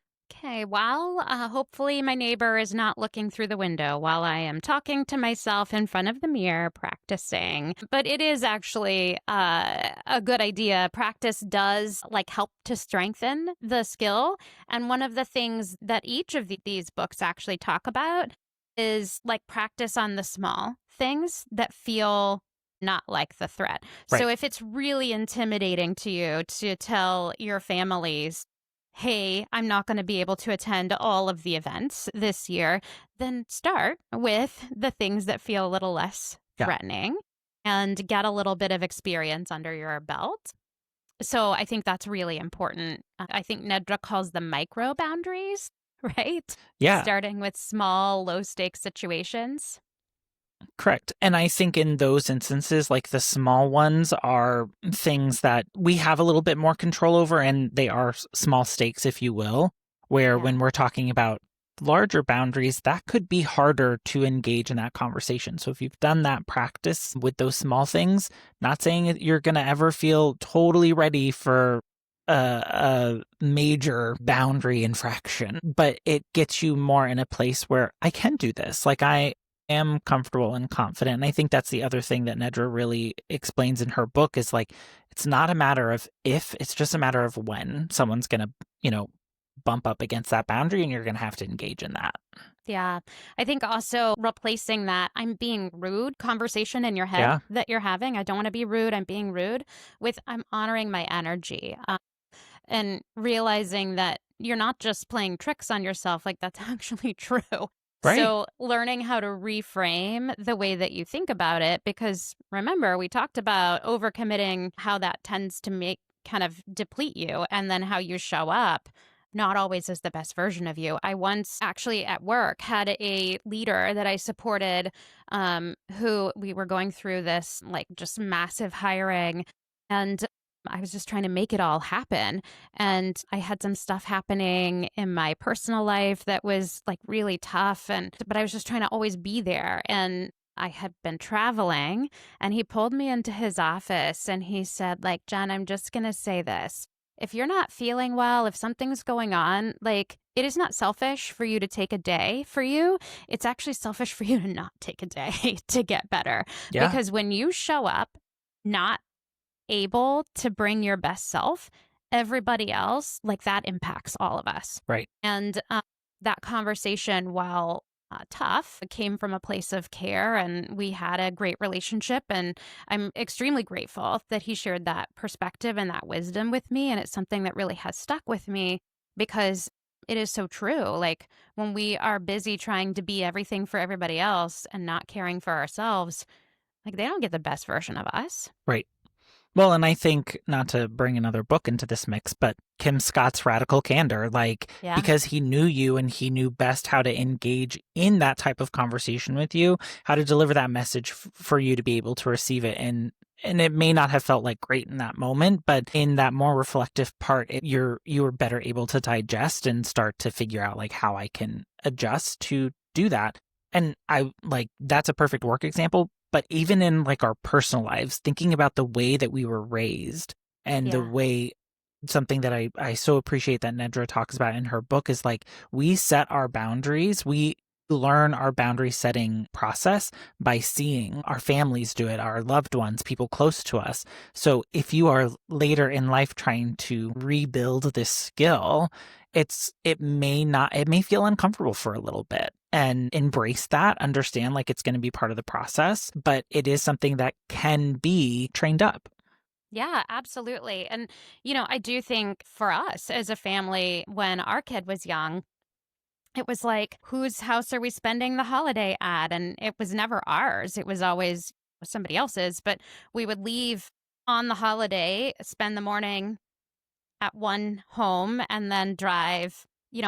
Okay, well, hopefully my neighbor is not looking through the window while I am talking to myself in front of the mirror practicing. But it is actually a good idea. Practice does help to strengthen the skill. And one of the things that each of these books actually talk about is practice on the small things that feel not like the threat. Right. So if it's really intimidating to you to tell your families, hey, I'm not going to be able to attend all of the events this year, then start with the things that feel a little less threatening and get a little bit of experience under your belt. So I think that's really important. I think Nedra calls them micro boundaries, right? Yeah. Starting with small, low stakes situations. Correct. And I think in those instances, like the small ones are things that we have a little bit more control over, and they are small stakes, if you will, where when we're talking about larger boundaries, that could be harder to engage in that conversation. So if you've done that practice with those small things, not saying that you're going to ever feel totally ready for a major boundary infraction, but it gets you more in a place where I can do this. Like I am comfortable and confident. And I think that's the other thing that Nedra really explains in her book is like, it's not a matter of if, it's just a matter of when someone's going to, bump up against that boundary and you're going to have to engage in that. Yeah. I think also replacing that I'm being rude conversation in your head Yeah. that you're having. I don't want to be rude. I'm being rude with I'm honoring my energy. And realizing that you're not just playing tricks on yourself, like that's actually true. Right. So, learning how to reframe the way that you think about it, because remember, we talked about overcommitting, how that tends to make kind of deplete you, and then how you show up not always is the best version of you. I once actually at work had a leader that I supported who we were going through this like just massive hiring. And I was just trying to make it all happen. And I had some stuff happening in my personal life that was like really tough. But I was just trying to always be there. And I had been traveling and he pulled me into his office and he said, like, Jen, I'm just going to say this. If you're not feeling well, if something's going on, like it is not selfish for you to take a day for you. It's actually selfish for you to not take a day to get better. Yeah. Because when you show up not able to bring your best self, everybody else, like that impacts all of us. Right. And that conversation, while tough, came from a place of care and we had a great relationship. And I'm extremely grateful that he shared that perspective and that wisdom with me. And it's something that really has stuck with me because it is so true. Like when we are busy trying to be everything for everybody else and not caring for ourselves, like they don't get the best version of us. Right. Well, and I think, not to bring another book into this mix, but Kim Scott's Radical Candor, like, Yeah. because he knew you and he knew best how to engage in that type of conversation with you, how to deliver that message for you to be able to receive it. And it may not have felt like great in that moment, but in that more reflective part, you were better able to digest and start to figure out like how I can adjust to do that. And I like, that's a perfect work example. But even in like our personal lives, thinking about the way that we were raised and the Yeah. way something that I so appreciate that Nedra talks about in her book is like we set our boundaries. We learn our boundary setting process by seeing our families do it, our loved ones, people close to us. So if you are later in life trying to rebuild this skill, it may feel uncomfortable for a little bit, and embrace that, understand like it's going to be part of the process, but it is something that can be trained up. Yeah, absolutely. And, I do think for us as a family, when our kid was young, it was like, whose house are we spending the holiday at? And it was never ours. It was always somebody else's. But we would leave on the holiday, spend the morning at one home and then drive,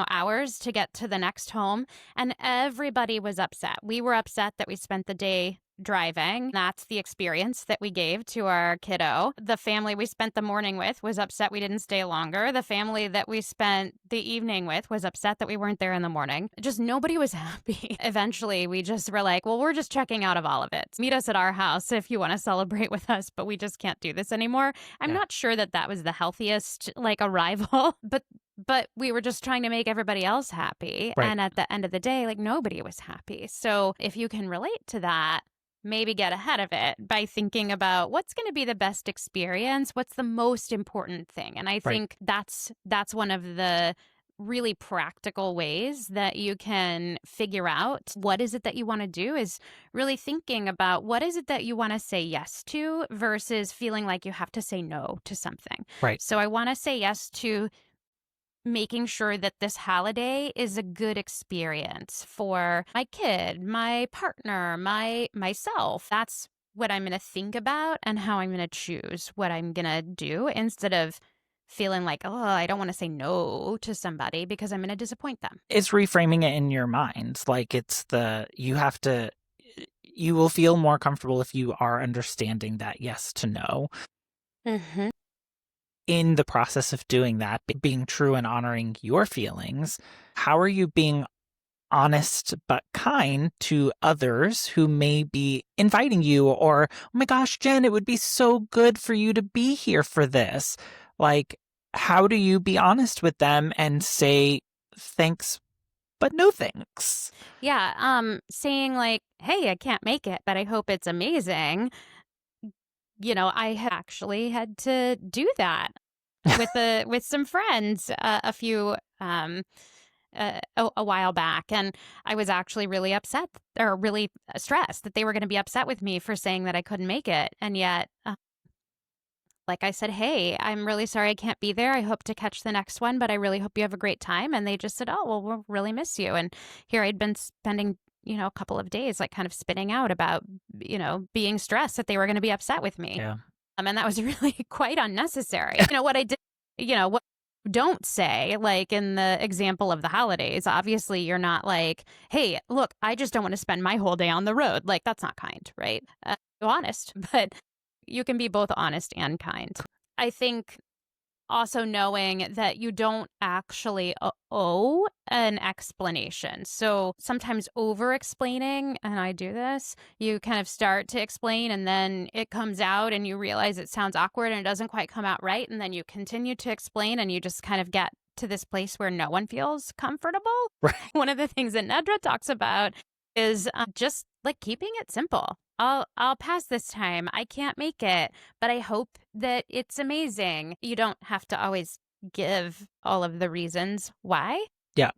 hours to get to the next home. And everybody was upset. We were upset that we spent the day driving. That's the experience that we gave to our kiddo. The family we spent the morning with was upset we didn't stay longer. The family that we spent the evening with was upset that we weren't there in the morning. Just nobody was happy. Eventually, we just were like, well, we're just checking out of all of it. Meet us at our house if you want to celebrate with us, but we just can't do this anymore. I'm Yeah. not sure that that was the healthiest, like, arrival, but we were just trying to make everybody else happy. Right. And at the end of the day, like, nobody was happy. So if you can relate to that, maybe get ahead of it by thinking about what's going to be the best experience, what's the most important thing. And I Right. think that's one of the really practical ways that you can figure out what is it that you want to do, is really thinking about what is it that you want to say yes to versus feeling like you have to say no to something. Right. So I want to say yes to making sure that this holiday is a good experience for my kid, my partner, myself. That's what I'm going to think about and how I'm going to choose what I'm going to do, instead of feeling like, oh, I don't want to say no to somebody because I'm going to disappoint them. It's reframing it in your mind. Like you will feel more comfortable if you are understanding that yes to no. Mm-hmm. In the process of doing that, being true and honoring your feelings, how are you being honest but kind to others who may be inviting you, or, oh my gosh, Jen, it would be so good for you to be here for this. Like, how do you be honest with them and say thanks, but no thanks? Yeah, saying like, "Hey, I can't make it, but I hope it's amazing." I had actually had to do that with some friends a few a while back, and I was actually really upset or really stressed that they were going to be upset with me for saying that I couldn't make it, and yet like I said, "Hey, I'm really sorry I can't be there. I hope to catch the next one, but I really hope you have a great time." And they just said, "Oh, well, we'll really miss you." And here I'd been spending, a couple of days like kind of spinning out about, being stressed that they were going to be upset with me. Yeah. And that was really quite unnecessary. What I did, what don't say, like in the example of the holidays, obviously you're not like, "Hey, look, I just don't want to spend my whole day on the road." Like that's not kind, right? Honest, but you can be both honest and kind. I think also knowing that you don't actually owe an explanation. So sometimes over explaining, and I do this, you kind of start to explain and then it comes out and you realize it sounds awkward and it doesn't quite come out right. And then you continue to explain and you just kind of get to this place where no one feels comfortable. Right. One of the things that Nedra talks about is just like keeping it simple. I'll pass this time. I can't make it, but I hope that it's amazing. You don't have to always give all of the reasons why. Yeah.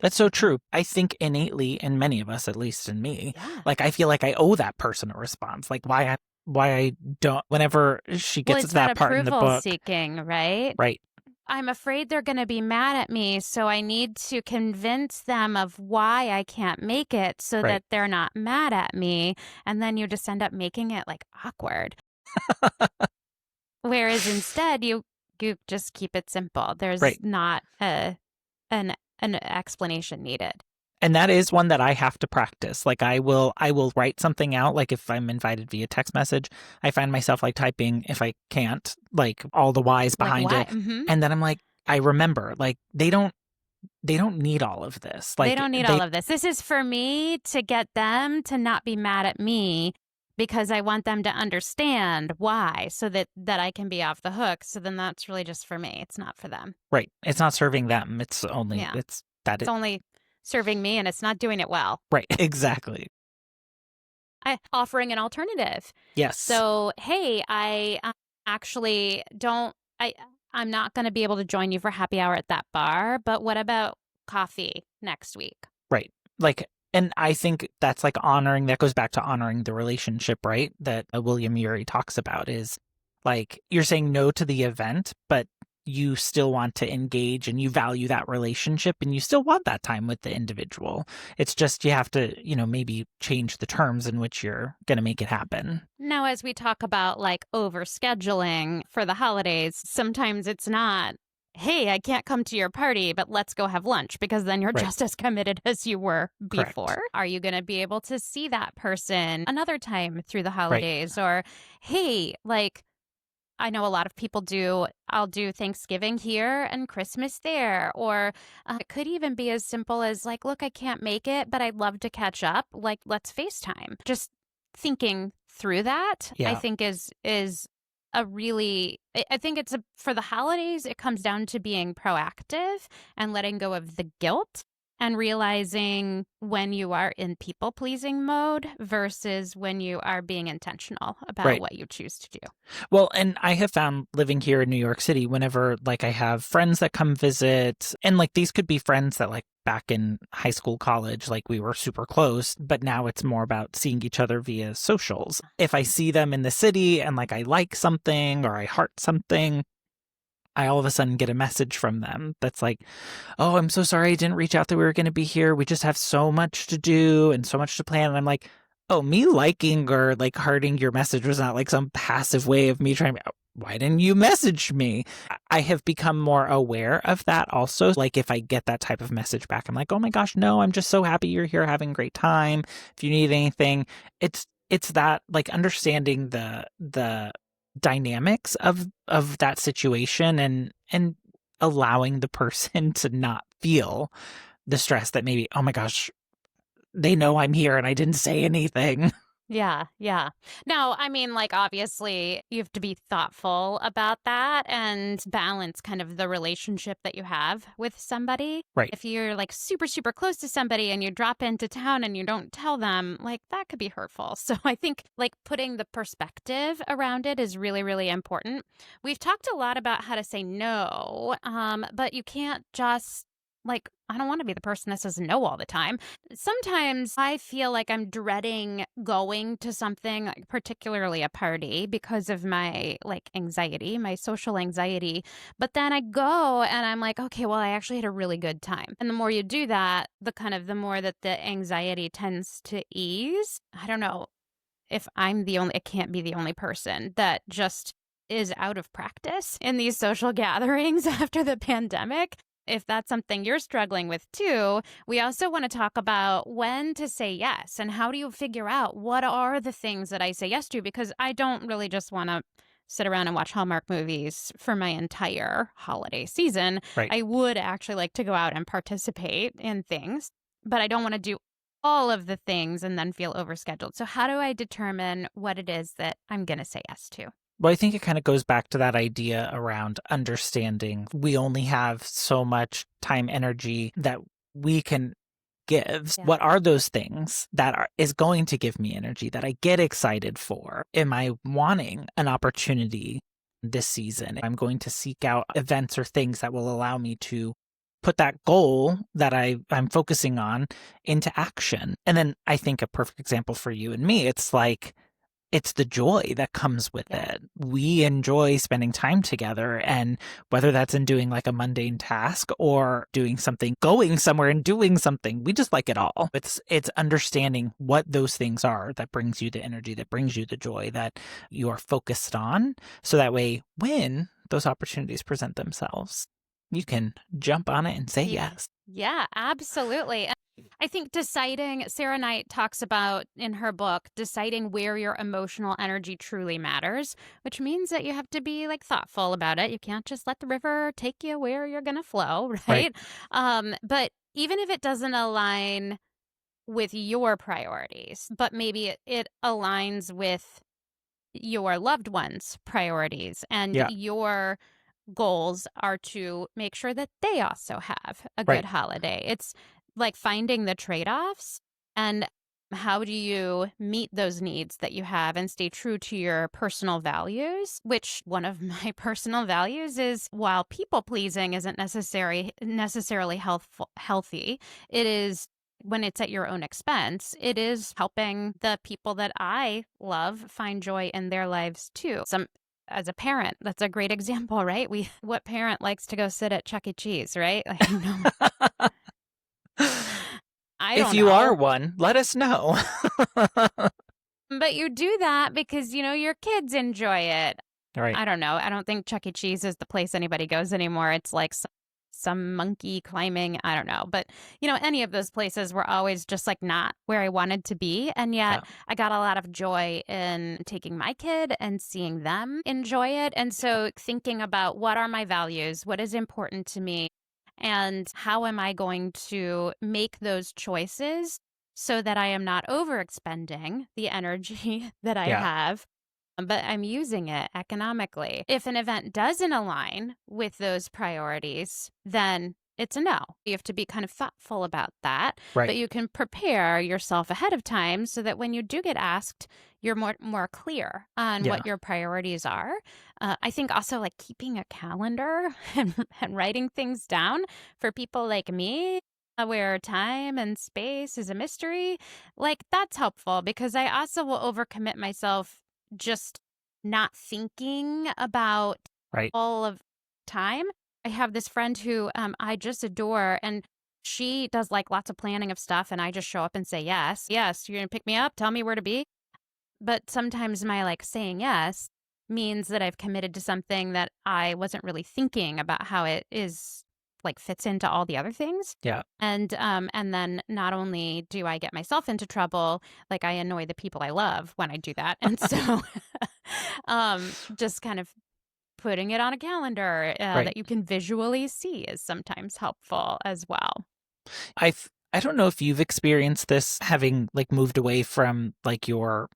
That's so true. I think innately, and many of us, at least in me, Yeah. like I feel like I owe that person a response. Like why I don't, whenever she Well, gets to it's that that part in the approval book. seeking, right? Right. I'm afraid they're going to be mad at me, so I need to convince them of why I can't make it so Right. that they're not mad at me. And then you just end up making it like awkward. Whereas instead, you just keep it simple. There's Right. not an explanation needed. And that is one that I have to practice. Like I will write something out. Like if I'm invited via text message, I find myself like typing, if I can't, like all the whys Like behind why? it. And then I'm like, I remember, like they don't need all of this. They Like don't need all of this. This is for me to get them to not be mad at me because I want them to understand why so that I can be off the hook. So then that's really just for me. It's not for them. Right. It's not serving them. It's only Yeah. it's that It's only serving me and it's not doing it well. Right. Exactly. Offering an alternative. Yes. So, hey, I actually don't I'm not going to be able to join you for happy hour at that bar, but what about coffee next week? Right. Like, and I think that's like that goes back to honoring the relationship, right? That William Ury talks about is like you're saying no to the event, but you still want to engage and you value that relationship and you still want that time with the individual. It's just you have to, maybe change the terms in which you're going to make it happen. Now, as we talk about like overscheduling for the holidays, sometimes it's not, "Hey, I can't come to your party, but let's go have lunch," because then you're just as committed as you were before. Correct. Are you going to be able to see that person another time through the holidays? Or, hey, like, I know a lot of people I'll do Thanksgiving here and Christmas there. Or it could even be as simple as like, "Look, I can't make it, but I'd love to catch up. Like, let's FaceTime." Just thinking through that, I think is a really, I think for the holidays, it comes down to being proactive and letting go of the guilt and realizing when you are in people pleasing mode versus when you are being intentional about what you choose to do. Well, and I have found living here in New York City, whenever like I have friends that come visit, and like these could be friends that like back in high school, college, like we were super close, but now it's more about seeing each other via socials. If I see them in the city and like I like something or I heart something, I all of a sudden get a message from them that's like, "Oh, I'm so sorry I didn't reach out that we were going to be here. We just have so much to do and so much to plan." And I'm like, oh, me liking or like hearting your message was not like some passive way of me trying to, why didn't you message me? I have become more aware of that also. Like if I get that type of message back, I'm like, oh my gosh, no, I'm just so happy you're here having a great time. If you need anything, it's that like understanding the dynamics of that situation and allowing the person to not feel the stress that maybe, oh my gosh, they know I'm here and I didn't say anything. Yeah, yeah. No, I mean, like, obviously, you have to be thoughtful about that and balance kind of the relationship that you have with somebody. Right. If you're like super, super close to somebody and you drop into town and you don't tell them, like, that could be hurtful. So I think like putting the perspective around it is really, really important. We've talked a lot about how to say no, but you can't just like, I don't want to be the person that says no all the time. Sometimes I feel like I'm dreading going to something, like particularly a party, because of my like anxiety, my social anxiety. But then I go and I'm like, okay, well, I actually had a really good time. And the more you do that, the more that the anxiety tends to ease. I don't know if I can't be the only person that just is out of practice in these social gatherings after the pandemic. If that's something you're struggling with too, we also want to talk about when to say yes and how do you figure out what are the things that I say yes to? Because I don't really just want to sit around and watch Hallmark movies for my entire holiday season. Right. I would actually like to go out and participate in things, but I don't want to do all of the things and then feel overscheduled. So how do I determine what it is that I'm going to say yes to? Well, I think it kind of goes back to that idea around understanding we only have so much time, energy that we can give. Yeah. What are those things that is going to give me energy that I get excited for? Am I wanting an opportunity this season? I'm going to seek out events or things that will allow me to put that goal that I'm focusing on into action. And then I think a perfect example for you and me, it's like it's the joy that comes with Yeah. it. We enjoy spending time together, and whether that's in doing like a mundane task or doing something, going somewhere and doing something, we just like it all. It's understanding what those things are that brings you the energy, that brings you the joy that you are focused on. So that way, when those opportunities present themselves, you can jump on it and say yes. Yeah, absolutely. And I think Sarah Knight talks about in her book, deciding where your emotional energy truly matters, which means that you have to be like thoughtful about it. You can't just let the river take you where you're going to flow, Right. right? But even if it doesn't align with your priorities, but maybe it aligns with your loved ones' priorities and Yeah. your goals are to make sure that they also have a good Right. holiday. It's like finding the trade offs and how do you meet those needs that you have and stay true to your personal values, which one of my personal values is while people pleasing isn't necessarily healthy, it is when it's at your own expense, it is helping the people that I love find joy in their lives too. As a parent, that's a great example, right? What parent likes to go sit at Chuck E. Cheese, right? Like, no, I If don't you are know. one, let us know. But you do that because, your kids enjoy it. Right. I don't know. I don't think Chuck E. Cheese is the place anybody goes anymore. It's like some monkey climbing. I don't know. But, any of those places were always just like not where I wanted to be. And yet Yeah. I got a lot of joy in taking my kid and seeing them enjoy it. And so thinking about what are my values? What is important to me? And how am I going to make those choices so that I am not overexpending the energy that I Yeah. have, but I'm using it economically. If an event doesn't align with those priorities, then it's a no. You have to be kind of thoughtful about that, but Right. you can prepare yourself ahead of time so that when you do get asked, you're more clear on Yeah. what your priorities are. I think also like keeping a calendar and writing things down for people like me, where time and space is a mystery, like that's helpful because I also will overcommit myself just not thinking about Right. all of time. I have this friend who I just adore, and she does like lots of planning of stuff, and I just show up and say yes. Yes, you're gonna pick me up, tell me where to be. But sometimes my like saying yes means that I've committed to something that I wasn't really thinking about how it is like fits into all the other things. Yeah. And then not only do I get myself into trouble, like I annoy the people I love when I do that. And so just kind of putting it on a calendar Right. that you can visually see is sometimes helpful as well. I don't know if you've experienced this having like moved away from like your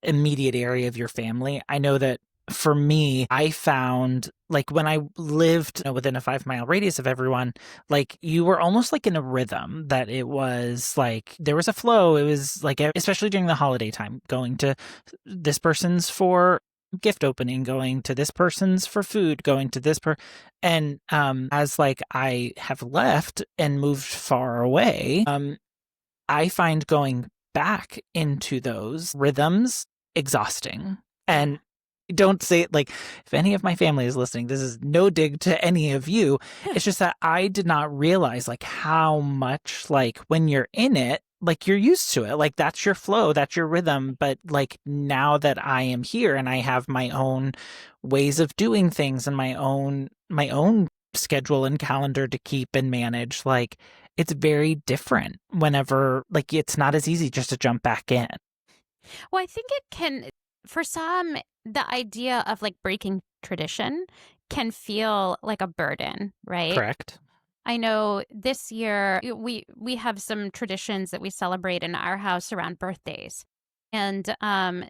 immediate area of your family. I know that for me, I found like when I lived within a 5 mile radius of everyone, like you were almost like in a rhythm that it was like there was a flow. It was like, especially during the holiday time, going to this person's for gift opening, going to this person's for food, going to and as like I have left and moved far away, I find going back into those rhythms exhausting. Yeah. And don't say it like, if any of my family is listening, this is no dig to any of you. It's just that I did not realize like how much like when you're in it, like you're used to it. Like that's your flow, that's your rhythm. But like now that I am here and I have my own ways of doing things and my own schedule and calendar to keep and manage, like it's very different whenever like it's not as easy just to jump back in. Well, I think it can, for some, the idea of like breaking tradition can feel like a burden, right? Correct. I know this year we have some traditions that we celebrate in our house around birthdays. And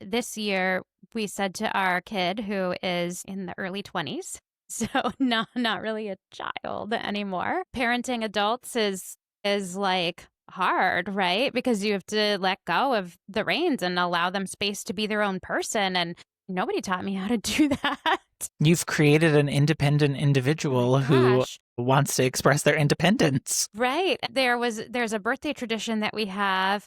this year we said to our kid who is in the early 20s, so not really a child anymore. Parenting adults is like hard, right? Because you have to let go of the reins and allow them space to be their own person. And nobody taught me how to do that. You've created an independent Oh my individual who gosh. wants to express their independence. Right. There's a birthday tradition that we have,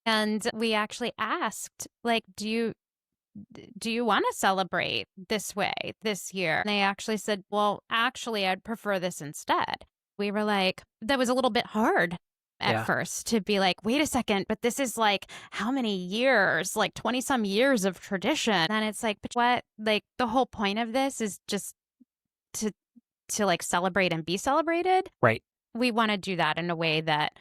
and we actually asked, like, do you want to celebrate this way this year? And they actually said, well, actually, I'd prefer this instead. We were like, that was a little bit hard at Yeah. first to be like, wait a second, but this is like how many years, like 20 some years of tradition. And it's like, but what? Like the whole point of this is just to like celebrate and be celebrated. Right. We want to do that in a way that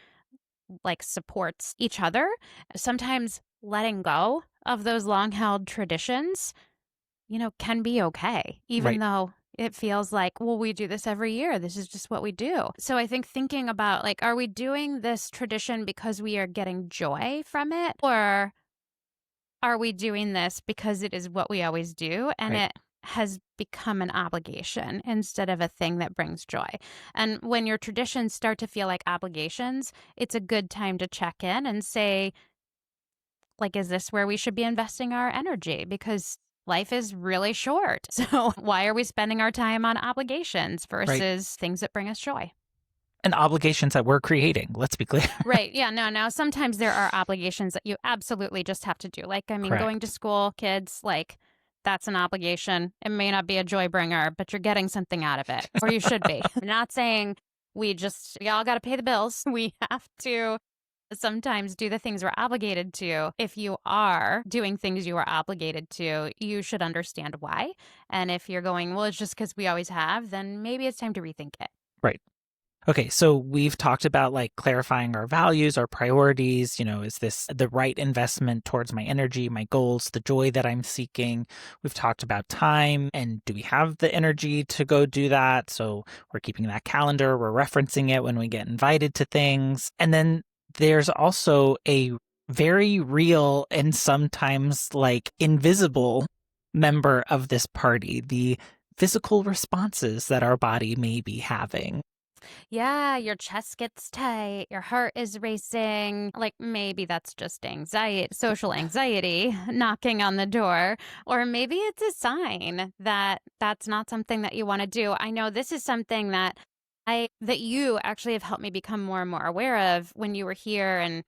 like supports each other. Sometimes letting go of those long held traditions, can be okay, even Right. though it feels like, well, we do this every year. This is just what we do. So I think thinking about like, are we doing this tradition because we are getting joy from it? Or are we doing this because it is what we always do and Right. it has become an obligation instead of a thing that brings joy? And when your traditions start to feel like obligations, it's a good time to check in and say, like, is this where we should be investing our energy? Because life is really short. So why are we spending our time on obligations Right. versus things that bring us joy? And obligations that we're creating, let's be clear. Right. Yeah. No, now sometimes there are obligations that you absolutely just have to do. Like, I mean, going to Correct. school, kids, like, that's an obligation. It may not be a joy bringer, but you're getting something out of it, or you should be. I'm not saying we all got to pay the bills. We have to sometimes do the things we're obligated to. If you are doing things you are obligated to, you should understand why. And if you're going, well, it's just because we always have, then maybe it's time to rethink it. Right. Okay, so we've talked about like clarifying our values, our priorities. Is this the right investment towards my energy, my goals, the joy that I'm seeking? We've talked about time and do we have the energy to go do that? So we're keeping that calendar, we're referencing it when we get invited to things. And then there's also a very real and sometimes like invisible member of this party, the physical responses that our body may be having. Yeah, your chest gets tight, your heart is racing. Like maybe that's just anxiety, social anxiety knocking on the door, or maybe it's a sign that that's not something that you want to do. I know this is something that you actually have helped me become more and more aware of when you were here and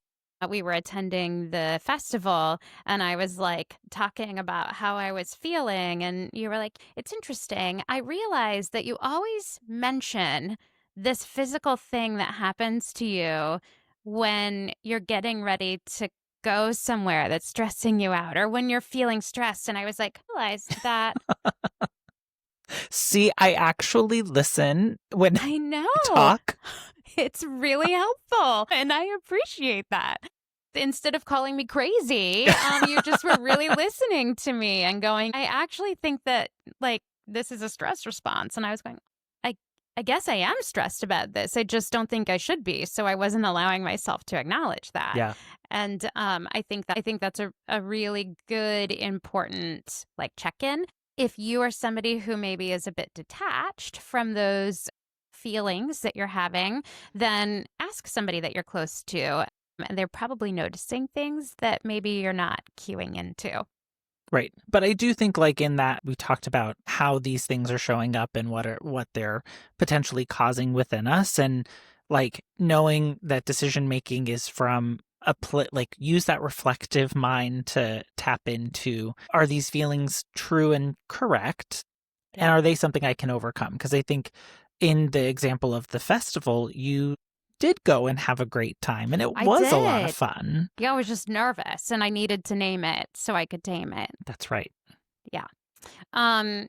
we were attending the festival and I was like talking about how I was feeling and you were like, it's interesting. I realized that you always mention this physical thing that happens to you when you're getting ready to go somewhere that's stressing you out or when you're feeling stressed. And I was like, realized that See, I actually listen when I know I talk. it's really helpful. And I appreciate that. Instead of calling me crazy, you just were really listening to me and going, I actually think that like this is a stress response. And I was going, I guess I am stressed about this. I just don't think I should be. So I wasn't allowing myself to acknowledge that. Yeah. And I think that's a really good, important like check-in. If you are somebody who maybe is a bit detached from those feelings that you're having, then ask somebody that you're close to. And they're probably noticing things that maybe you're not cueing into. Right. But I do think like in that we talked about how these things are showing up and what they're potentially causing within us, and like knowing that decision making is from like use that reflective mind to tap into, are these feelings true and correct, and are they something I can overcome? Because I think in the example of the festival, you did go and have a great time and it I was a lot of did. fun. Yeah, I was just nervous and I needed to name it so I could tame it. That's right. Yeah. Um,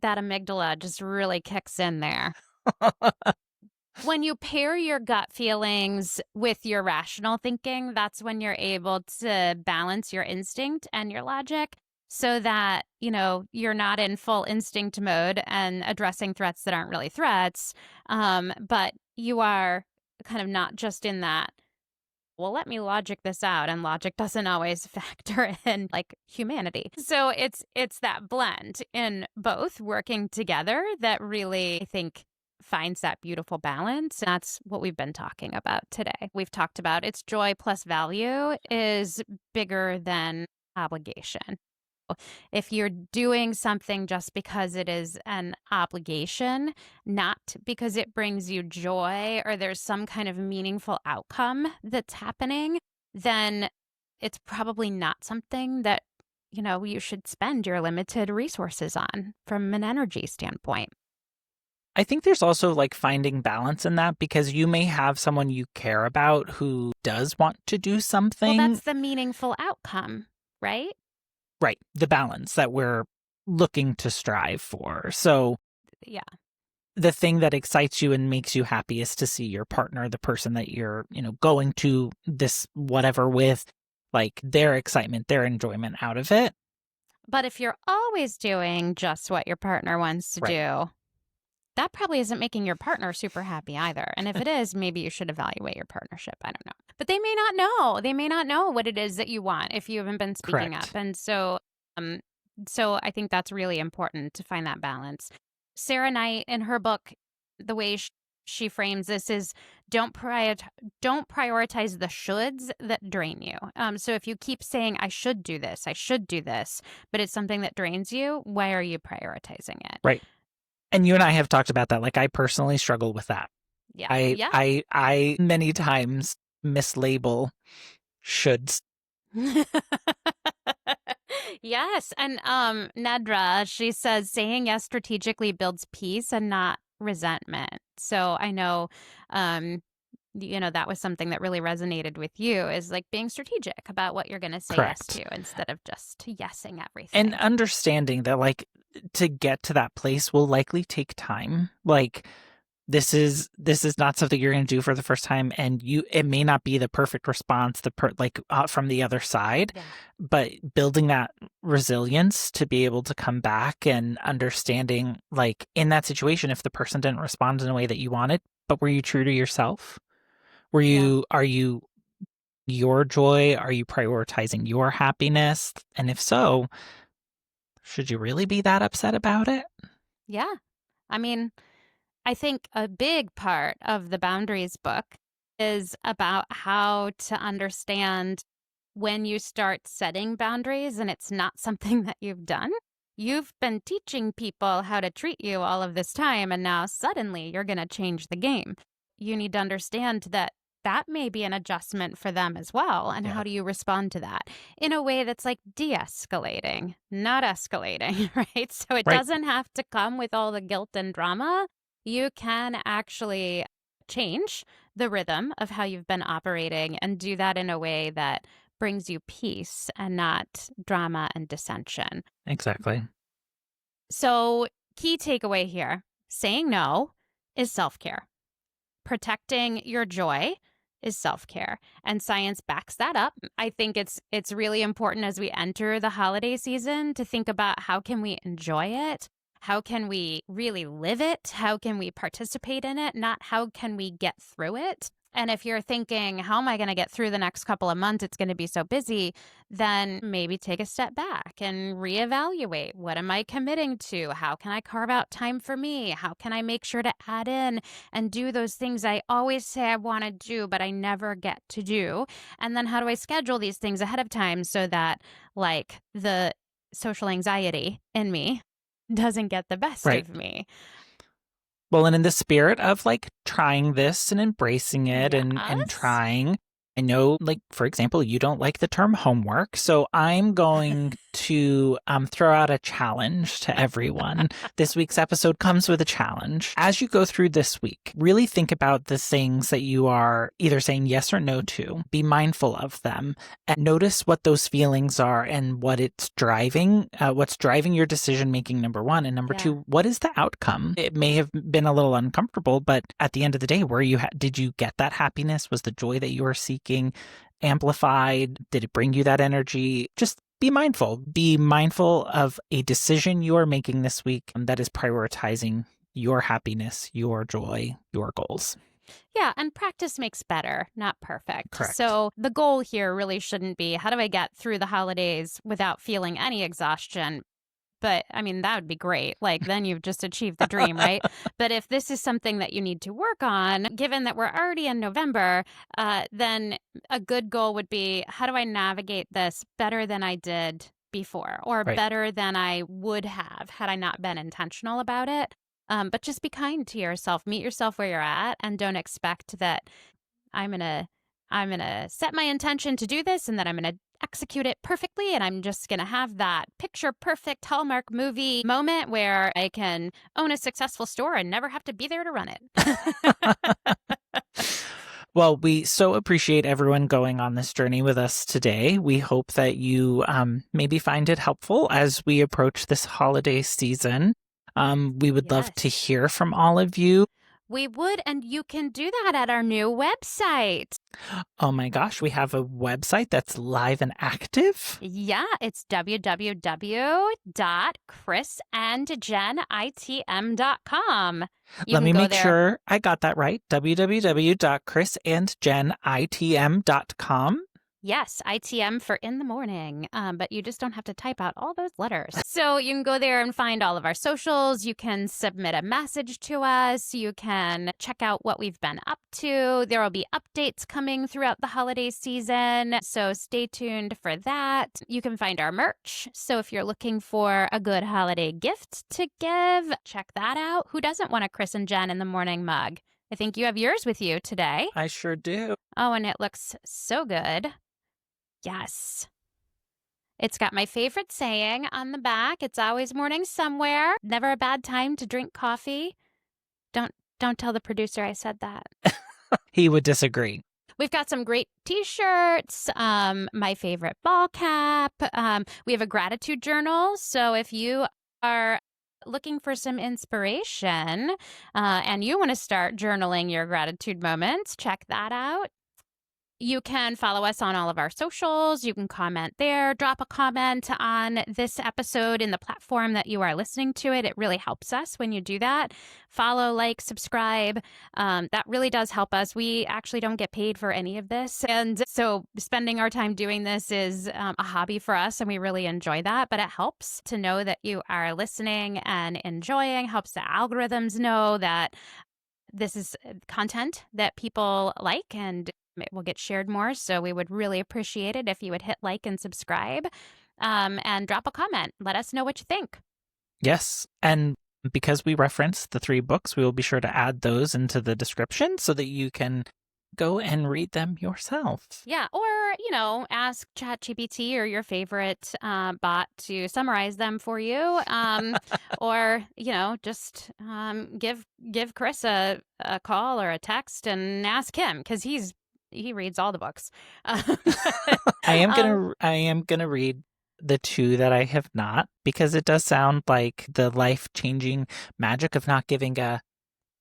that amygdala just really kicks in there. When you pair your gut feelings with your rational thinking, that's when you're able to balance your instinct and your logic so that, you're not in full instinct mode and addressing threats that aren't really threats. But you are kind of not just in that, well, let me logic this out, and logic doesn't always factor in like humanity. So it's that blend in both working together that really, I think, finds that beautiful balance. And that's what we've been talking about today. We've talked about its joy plus value is bigger than obligation. If you're doing something just because it is an obligation, not because it brings you joy or there's some kind of meaningful outcome that's happening, then it's probably not something that, you should spend your limited resources on from an energy standpoint. I think there's also like finding balance in that, because you may have someone you care about who does want to do Well, something. that's the meaningful outcome, right? Right. The balance that we're looking to strive for. So Yeah. the thing that excites you and makes you happy is to see your partner, the person that you're, going to this whatever with, like their excitement, their enjoyment out of it. But if you're always doing just what your partner wants to Right. do, that probably isn't making your partner super happy either. And if it is, maybe you should evaluate your partnership. I don't know. But they may not know. They may not know what it is that you want if you haven't been speaking Correct. up. And so I think that's really important to find that balance. Sarah Knight, in her book, the way she frames this is don't prioritize the shoulds that drain you. So if you keep saying, I should do this, but it's something that drains you, why are you prioritizing it? Right. And you and I have talked about that. Like I personally struggle with that. Yeah. I many times mislabel shoulds. Yes. And Nedra, she says saying yes strategically builds peace and not resentment. So I know that was something that really resonated with you, is like being strategic about what you're going to say Correct. yes to instead of just yesing everything. And understanding that like to get to that place will likely take time. Like this is not something you're going to do for the first time, and it may not be the perfect response from the other side. Yeah. But building that resilience to be able to come back and understanding, like in that situation, if the person didn't respond in a way that you wanted, but were you true to yourself? Are you your joy? Are you prioritizing your happiness? And if so, should you really be that upset about it? Yeah. I mean, I think a big part of the Boundaries book is about how to understand when you start setting boundaries and it's not something that you've done. You've been teaching people how to treat you all of this time, and now suddenly you're going to change the game. You need to understand that that may be an adjustment for them as well. And how do you respond to that in a way that's like de-escalating, not escalating, right? So it doesn't have to come with all the guilt and drama. You can actually change the rhythm of how you've been operating and do that in a way that brings you peace and not drama and dissension. Exactly. So, key takeaway here, saying no is self-care. Protecting your joy is self-care, and science backs that up. I think it's really important as we enter the holiday season to think about how can we enjoy it? how can we really live it? How can we participate in it? Not how can we get through it? And if you're thinking, how am I going to get through the next couple of months? It's going to be so busy. Then maybe take a step back and reevaluate. What am I committing to? How can I carve out time for me? How can I make sure to add in and do those things I always say I want to do, but I never get to do? And then how do I schedule these things ahead of time so that, like, the social anxiety in me doesn't get the best Right. of me? Well, and in the spirit of like trying this and embracing it and Yes. trying, I know, like, for example, you don't like the term homework. So I'm going to throw out a challenge to everyone. This week's episode comes with a challenge. As you go through this week, really think about the things that you are either saying yes or no to. Be mindful of them and notice what those feelings are and what it's driving, what's driving your decision making, number one. And number two, what is the outcome? It may have been a little uncomfortable, but at the end of the day, did you get that happiness? Was the joy that you were seeking amplified? Did it bring you that energy? Just be mindful. Be mindful of a decision you are making this week that is prioritizing your happiness, your joy, your goals. Yeah, and practice makes better, not perfect. Correct. So the goal here really shouldn't be, how do I get through the holidays without feeling any exhaustion? But I mean, that would be great. Like, then you've just achieved the dream, right? But if this is something that you need to work on, given that we're already in November, then a good goal would be, how do I navigate this better than I did before, or Right. better than I would have had I not been intentional about it? But just be kind to yourself. Meet yourself where you're at, and don't expect that I'm gonna set my intention to do this, and then I'm gonna execute it perfectly, and I'm just gonna have that picture perfect Hallmark movie moment where I can own a successful store and never have to be there to run it. Well, we so appreciate everyone going on this journey with us today. We hope that you maybe find it helpful as we approach this holiday season. We would love to hear from all of you. We would, and you can do that at our new website. Oh my gosh, we have a website that's live and active? Yeah, it's www.chrisandjenitm.com. Let me make sure I got that right. www.chrisandjenitm.com. Yes, ITM for in the morning, but you just don't have to type out all those letters. So you can go there and find all of our socials. You can submit a message to us. You can check out what we've been up to. There will be updates coming throughout the holiday season, so stay tuned for that. You can find our merch. So if you're looking for a good holiday gift to give, check that out. Who doesn't want a Chris and Jen in the morning mug? I think you have yours with you today. I sure do. Oh, and it looks so good. Yes. It's got my favorite saying on the back. It's always morning somewhere. Never a bad time to drink coffee. Don't tell the producer I said that. He would disagree. We've got some great t-shirts, my favorite ball cap. We have a gratitude journal. So if you are looking for some inspiration and you want to start journaling your gratitude moments, check that out. You can follow us on all of our socials. You can comment there, drop a comment on this episode in the platform that you are listening to it. It really helps us when you do that. Follow, like, subscribe. That really does help us. We actually don't get paid for any of this. And so spending our time doing this is a hobby for us, and we really enjoy that. But it helps to know that you are listening and enjoying, helps the algorithms know that this is content that people like, and it will get shared more. So we would really appreciate it if you would hit like and subscribe and drop a comment. Let us know what you think. Yes. And because we reference the 3 books, we will be sure to add those into the description so that you can go and read them yourself. Yeah. Or, ask ChatGPT or your favorite bot to summarize them for you. Or, just give Chris a call or a text and ask him, because he reads all the books. I am gonna read the 2 that I have not, because it does sound like The Life-Changing Magic of Not Giving a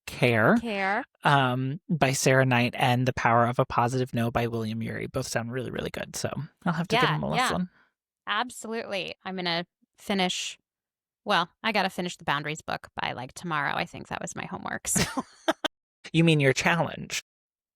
Care by Sarah Knight and The Power of a Positive No by William Ury. Both sound really, really good. So I'll have to give them a listen. Absolutely. I'm gonna finish Well, I got to finish the boundaries book by like tomorrow. I think that was my homework. So You mean your challenge?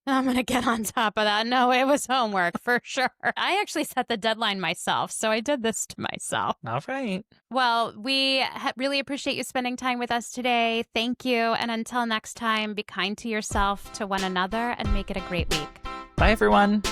I'm going to get on top of that. No, it was homework for sure. I actually set the deadline myself. So I did this to myself. All right. Well, we really appreciate you spending time with us today. Thank you. And until next time, be kind to yourself, to one another, and make it a great week. Bye, everyone.